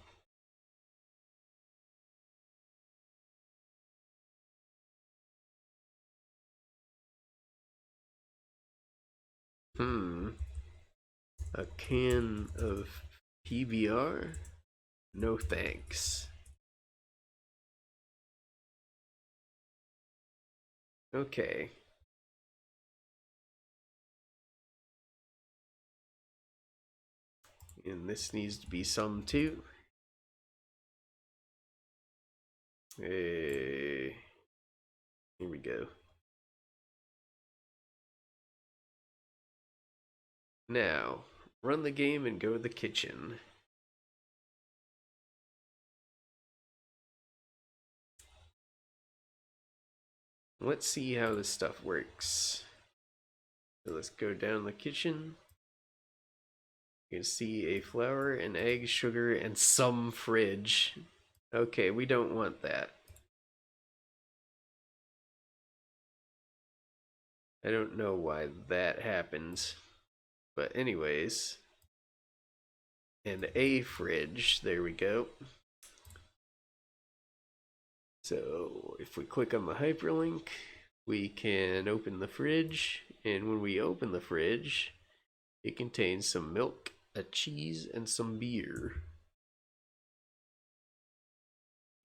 a can of PBR? No thanks. Okay. And this needs to be some too. Hey. Here we go. Now, run the game and go to the kitchen. Let's see how this stuff works. So let's go down the kitchen. You can see a flour, an egg, sugar, and some fridge. Okay, we don't want that. I don't know why that happens. But anyways. And a fridge, there we go. So if we click on the hyperlink, we can open the fridge, and when we open the fridge, it contains some milk, a cheese, and some beer.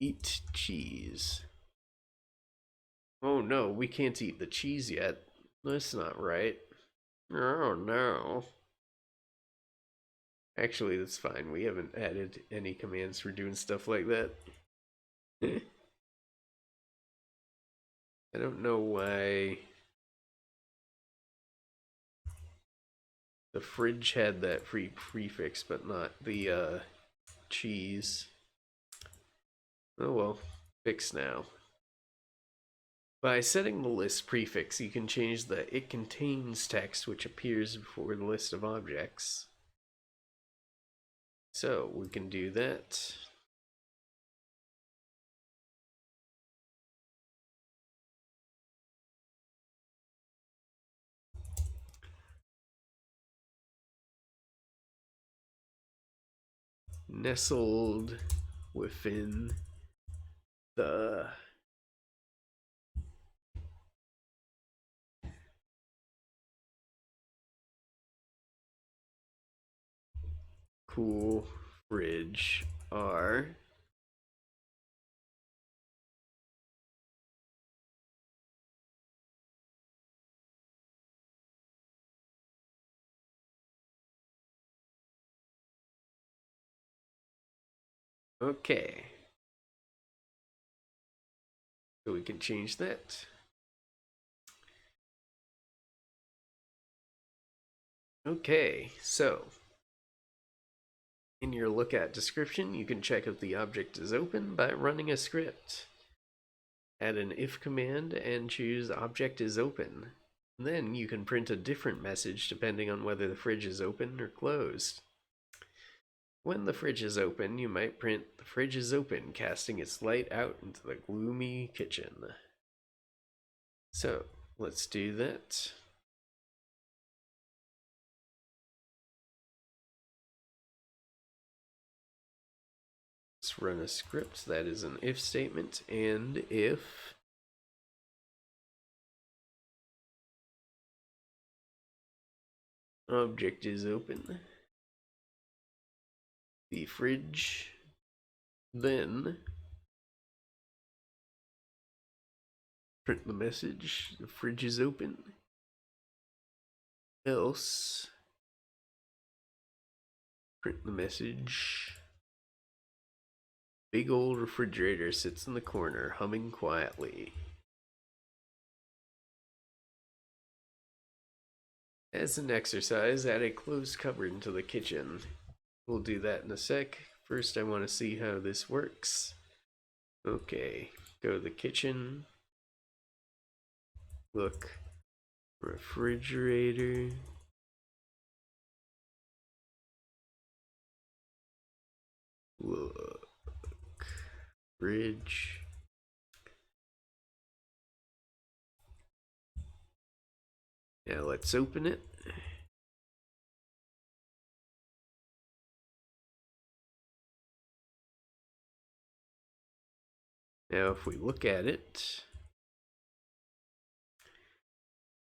Eat cheese. Oh no, we can't eat the cheese yet. That's not right. Oh no. Actually, that's fine. We haven't added any commands for doing stuff like that. I don't know why the fridge had that free prefix, but not the cheese. Oh well, fixed now. By setting the list prefix, you can change the "it contains" text which appears before the list of objects. So we can do that. Nestled within the cool fridge are okay. So we can change that. Okay, so in your look at description, you can check if the object is open by running a script. Add an if command and choose object is open. Then you can print a different message depending on whether the fridge is open or closed. When the fridge is open, you might print "the fridge is open, casting its light out into the gloomy kitchen." So let's do that. Let's run a script that is an if statement, and if object is open, the fridge, then print the message "the fridge is open," else print the message "big old refrigerator sits in the corner, humming quietly." As an exercise, add a closed cupboard into the kitchen. We'll do that in a sec. First, I want to see how this works. Okay, go to the kitchen. Look, refrigerator. Look, fridge. Now let's open it. Now if we look at it,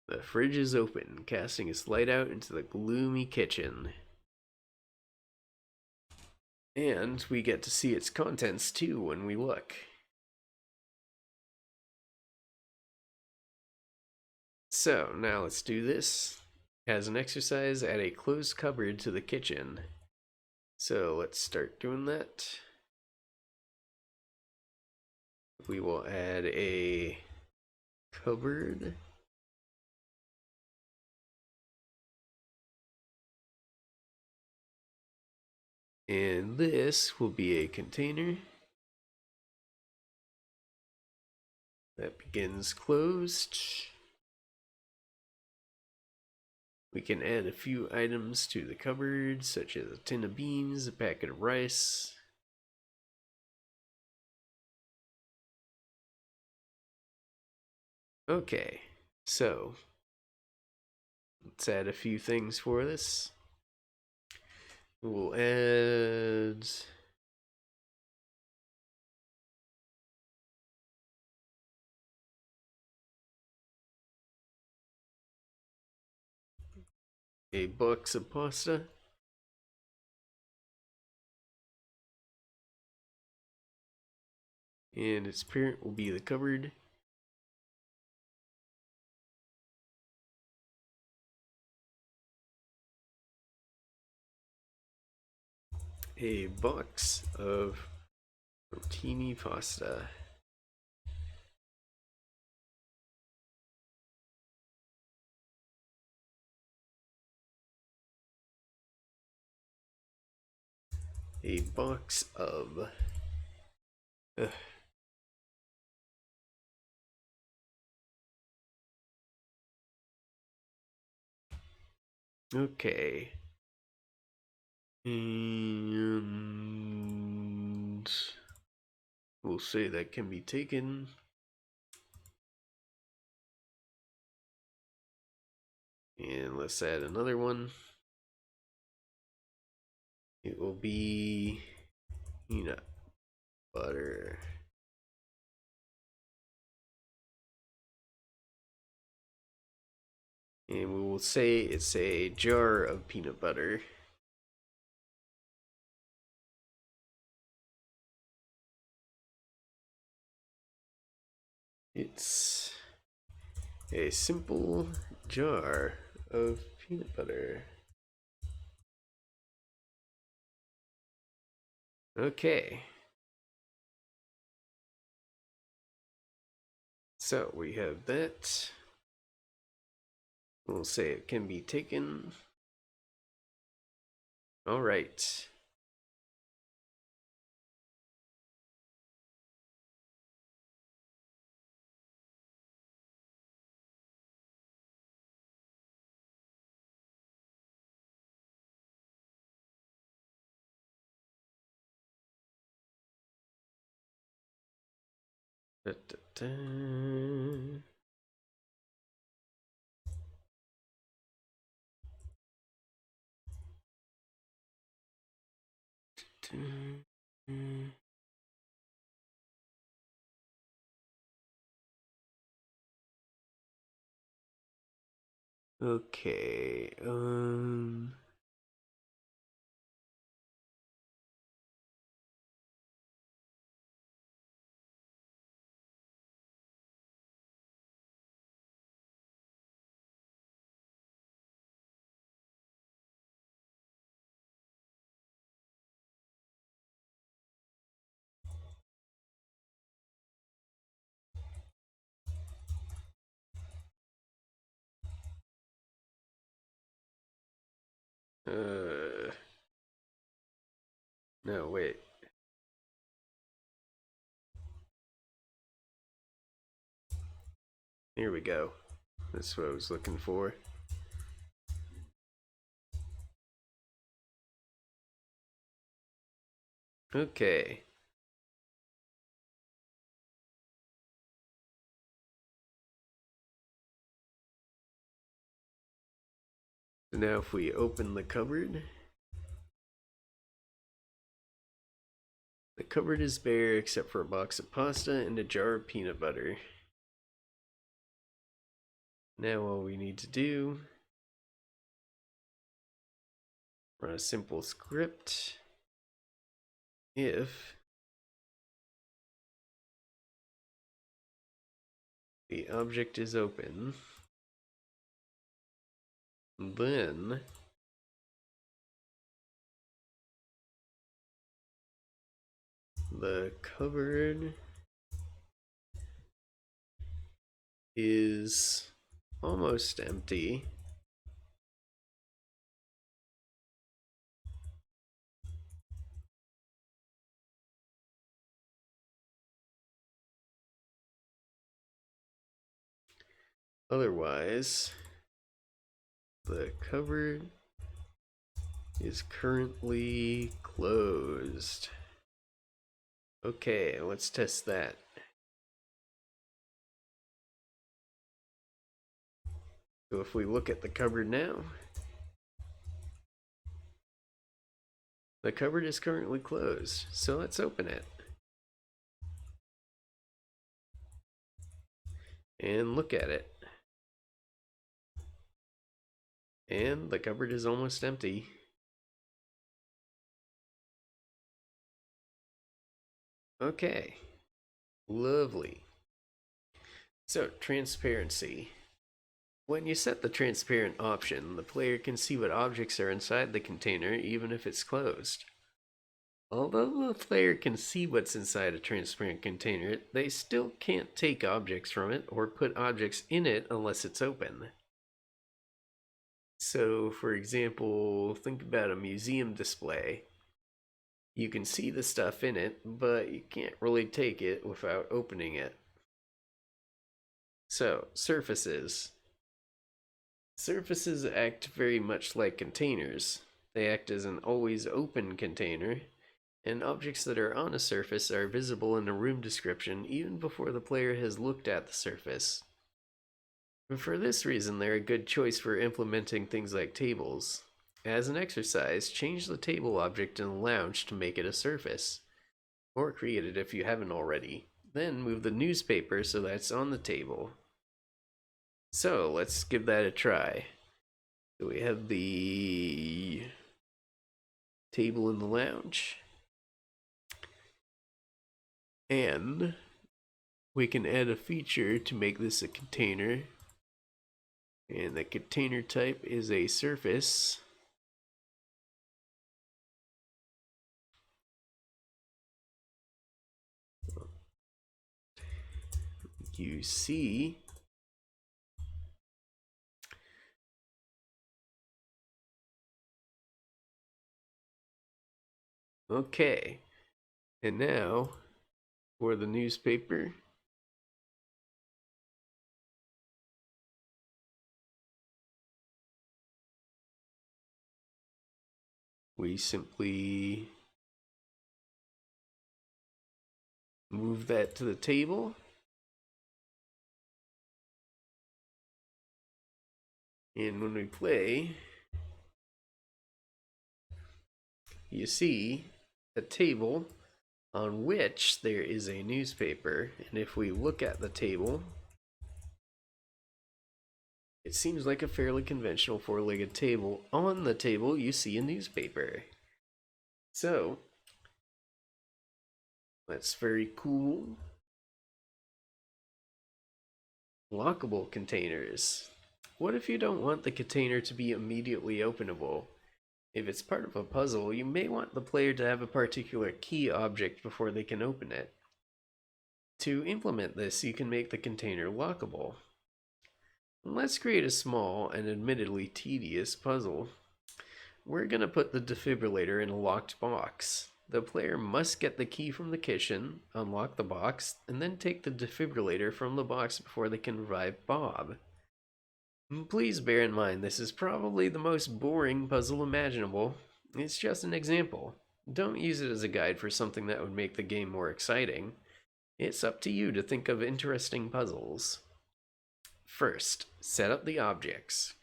the fridge is open, casting its light out into the gloomy kitchen. And we get to see its contents too when we look. So now let's do this. As an exercise, add a closed cupboard to the kitchen. So let's start doing that. We will add a cupboard. And this will be a container that begins closed. We can add a few items to the cupboard, such as a tin of beans, a packet of rice. Okay, so let's add a few things for this. We'll add a box of pasta. And its parent will be the cupboard. A box of rotini pasta. A box of Okay. And we'll say that can be taken. And let's add another one. It will be peanut butter. And we will say it's a jar of peanut butter. It's a simple jar of peanut butter. Okay. So we have that. We'll say it can be taken. All right. Da, da, da. Okay. Uh, no, wait. Here we go. That's what I was looking for. Okay. So now if we open the cupboard is bare except for a box of pasta and a jar of peanut butter. Now all we need to do, run a simple script. If the object is open, then the cupboard is almost empty. Otherwise, the cupboard is currently closed. Okay, let's test that. So if we look at the cupboard now, the cupboard is currently closed. So let's open it. And look at it. And the cupboard is almost empty. Okay. Lovely. So, transparency. When you set the transparent option, the player can see what objects are inside the container even if it's closed. Although the player can see what's inside a transparent container, they still can't take objects from it or put objects in it unless it's open. So, for example, think about a museum display. You can see the stuff in it, but you can't really take it without opening it. So, surfaces. Surfaces act very much like containers. They act as an always open container, and objects that are on a surface are visible in a room description even before the player has looked at the surface. And for this reason, they're a good choice for implementing things like tables. As an exercise, change the table object in the lounge to make it a surface, or create it if you haven't already. Then move the newspaper so that's on the table. So let's give that a try. So we have the table in the lounge. And we can add a feature to make this a container. And the container type is a surface. You see okay, and now for the newspaper, we simply move that to the table. And when we play, you see a table on which there is a newspaper. And if we look at the table, it seems like a fairly conventional four-legged table. On the table, you see a newspaper. So, that's very cool. Lockable containers. What if you don't want the container to be immediately openable? If it's part of a puzzle, you may want the player to have a particular key object before they can open it. To implement this, you can make the container lockable. Let's create a small and admittedly tedious puzzle. We're going to put the defibrillator in a locked box. The player must get the key from the kitchen, unlock the box, and then take the defibrillator from the box before they can revive Bob. Please bear in mind this is probably the most boring puzzle imaginable. It's just an example. Don't use it as a guide for something that would make the game more exciting. It's up to you to think of interesting puzzles. First, set up the objects.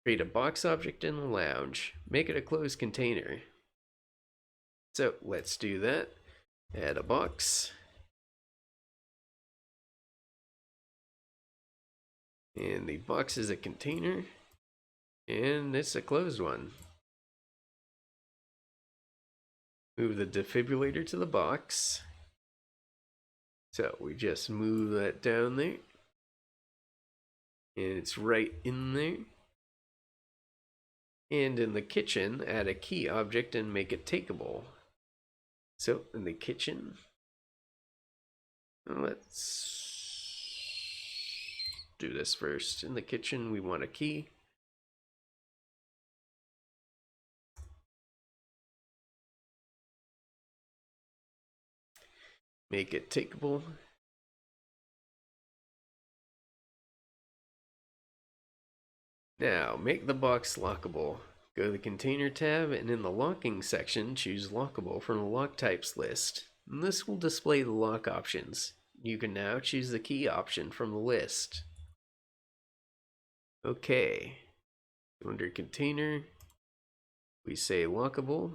Create a box object in the lounge. Make it a closed container. So let's do that. Add a box. And the box is a container. And it's a closed one. Move the defibrillator to the box. So we just move that down there. And it's right in there. And in the kitchen, add a key object and make it takeable. So in the kitchen, let's do this first. In the kitchen, we want a key. Make it takeable. Now, make the box lockable. Go to the Container tab, and in the Locking section, choose Lockable from the Lock Types list. And this will display the lock options. You can now choose the key option from the list. Okay. Under Container, we say Lockable.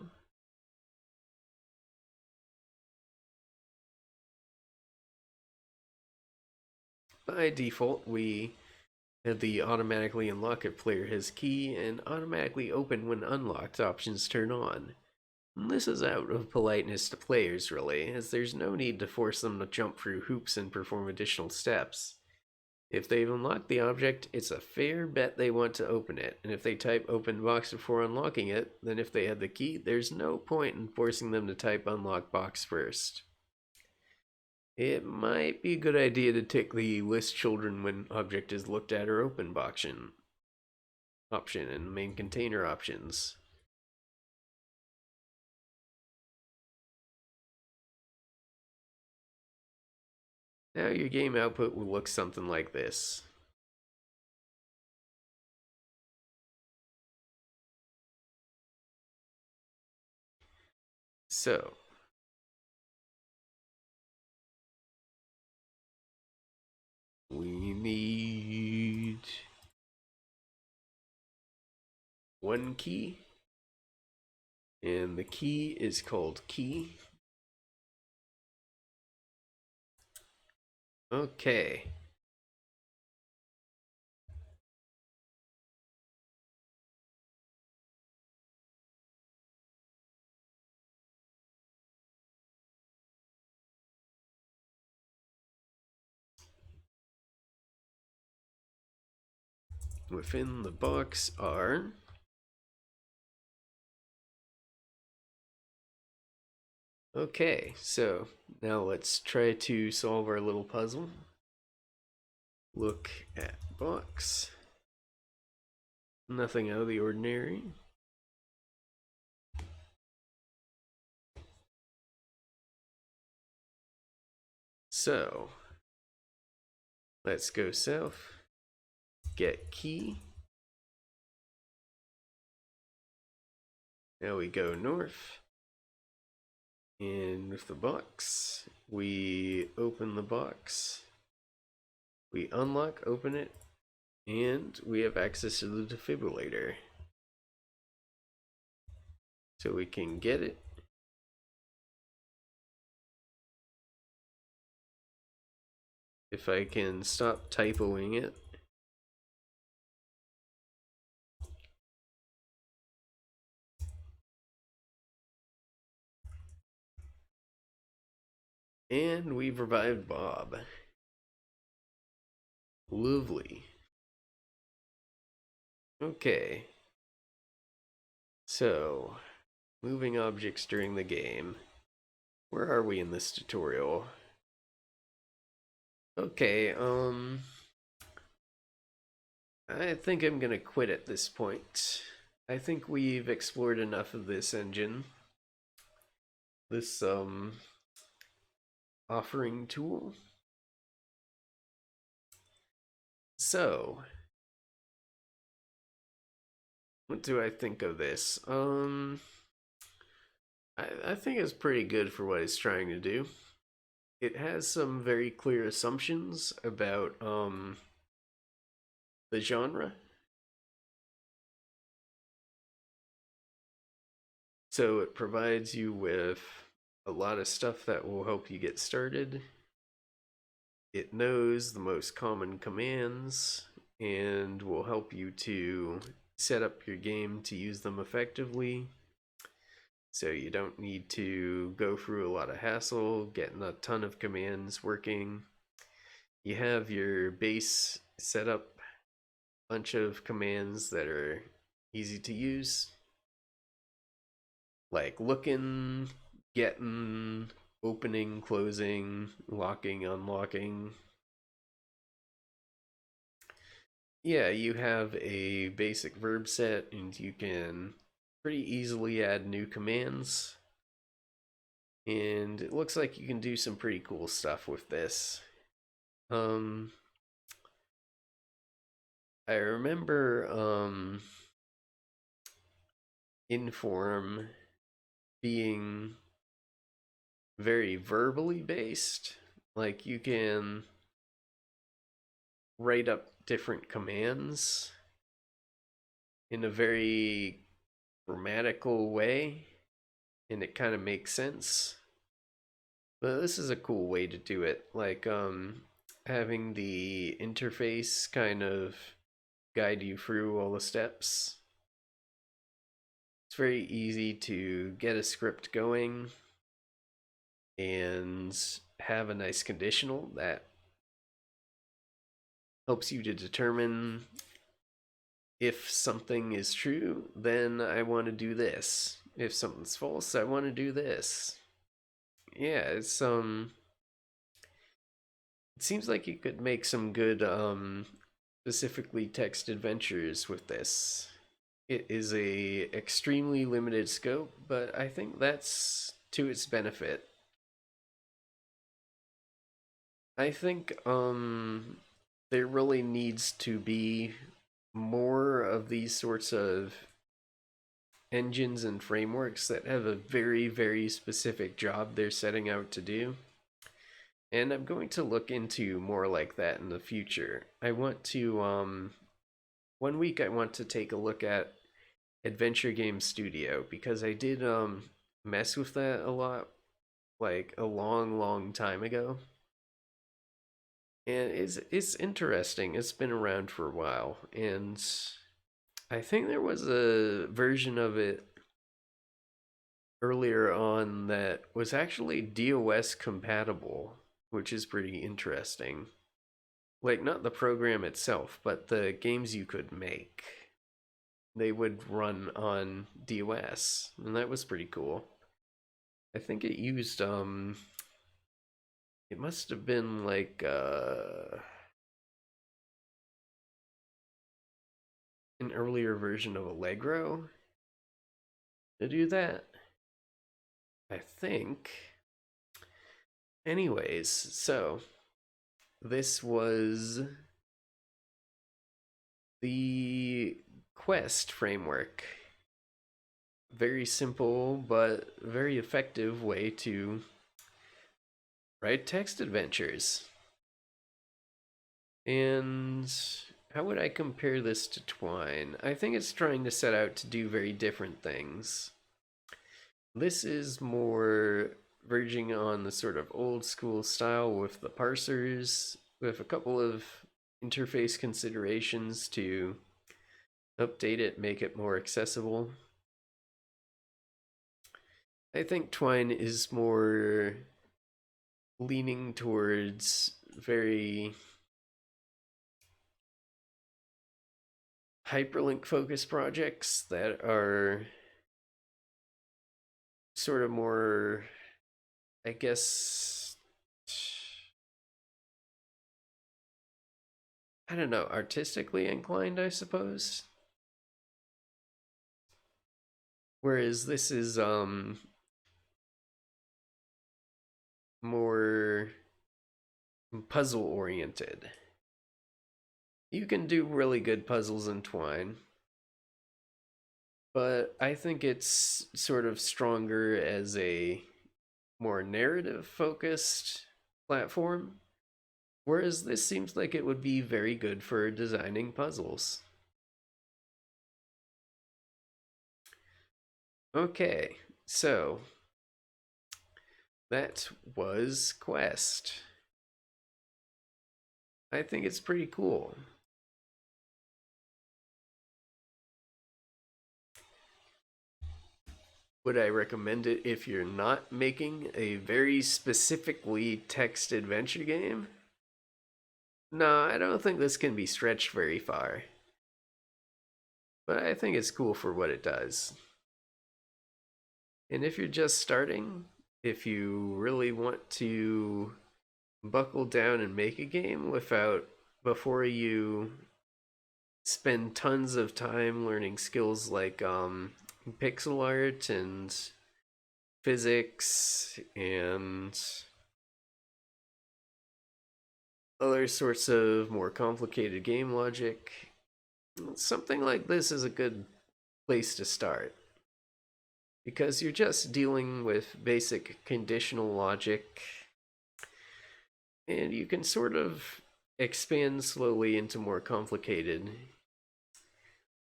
By default, we have the automatically unlock if player has key and automatically open when unlocked options turn on. And this is out of politeness to players, really, as there's no need to force them to jump through hoops and perform additional steps. If they've unlocked the object, it's a fair bet they want to open it, and if they type open box before unlocking it, then if they have the key, there's no point in forcing them to type unlock box first. It might be a good idea to tick the list children when object is looked at or open option in main container options. Now your game output will look something like this. So, we need one key, and the key is called key. Okay. Within the box are okay, so now let's try to solve our little puzzle. Look at box. Nothing out of the ordinary. So, let's go south. Get key. Now we go north. And with the box, we open the box. We unlock, open it, and we have access to the defibrillator. So we can get it. If I can stop typoing it. And we've revived Bob. Lovely. Okay. So, moving objects during the game. Where are we in this tutorial? Okay, I think I'm gonna quit at this point. I think we've explored enough of this engine. This, offering tool. So, what do I think of this? I think it's pretty good for what it's trying to do. It has some very clear assumptions about, the genre. So it provides you with a lot of stuff that will help you get started. It knows the most common commands and will help you to set up your game to use them effectively. So you don't need to go through a lot of hassle getting a ton of commands working. You have your base setup, bunch of commands that are easy to use, like looking, getting, opening, closing, locking, unlocking. Yeah, you have a basic verb set and you can pretty easily add new commands. And it looks like you can do some pretty cool stuff with this. I remember Inform being very verbally based. Like you can write up different commands in a very grammatical way, and it kind of makes sense. But this is a cool way to do it. Like having the interface kind of guide you through all the steps. It's very easy to get a script going and have a nice conditional that helps you to determine if something is true, then I want to do this. If something's false, I want to do this. Yeah, it's it seems like you could make some good specifically text adventures with this. It is a extremely limited scope, but I think that's to its benefit. I think there really needs to be more of these sorts of engines and frameworks that have a very, very specific job they're setting out to do. And I'm going to look into more like that in the future. I want to, one week I want to take a look at Adventure Game Studio because I did, mess with that a lot, like a long, long time ago. And it's interesting. It's been around for a while, and I think there was a version of it earlier on that was actually DOS compatible, which is pretty interesting. Like, not the program itself, but the games you could make. They would run on DOS, and that was pretty cool. I think it used, it must have been like, an earlier version of Allegro to do that, I think. Anyways, so this was the Quest framework. Very simple but very effective way to write text adventures. And how would I compare this to Twine? I think it's trying to set out to do very different things. This is more verging on the sort of old school style with the parsers, with a couple of interface considerations to update it, make it more accessible. I think Twine is more leaning towards very hyperlink focused projects that are sort of more, I guess, I don't know, artistically inclined, I suppose. Whereas this is more puzzle oriented. You can do really good puzzles in Twine, but I think it's sort of stronger as a more narrative focused platform, whereas this seems like it would be very good for designing puzzles. Okay, so that was Quest. I think it's pretty cool. Would I recommend it if you're not making a very specifically text adventure game? No, I don't think this can be stretched very far. But I think it's cool for what it does. And if you're just starting, if you really want to buckle down and make a game before you spend tons of time learning skills like pixel art and physics and other sorts of more complicated game logic, something like this is a good place to start. Because you're just dealing with basic conditional logic, and you can sort of expand slowly into more complicated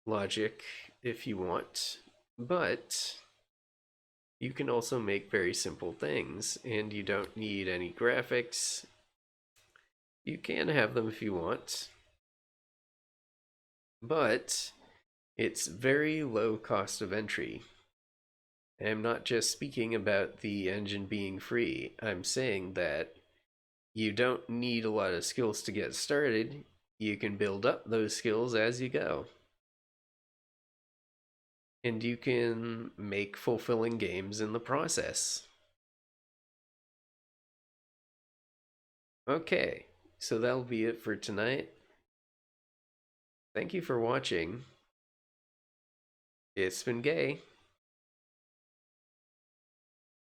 logic if you want, but you can also make very simple things, and you don't need any graphics. You can have them if you want, but it's very low cost of entry. I'm not just speaking about the engine being free. I'm saying that you don't need a lot of skills to get started. You can build up those skills as you go. And you can make fulfilling games in the process. Okay, so that'll be it for tonight. Thank you for watching. It's been Gay.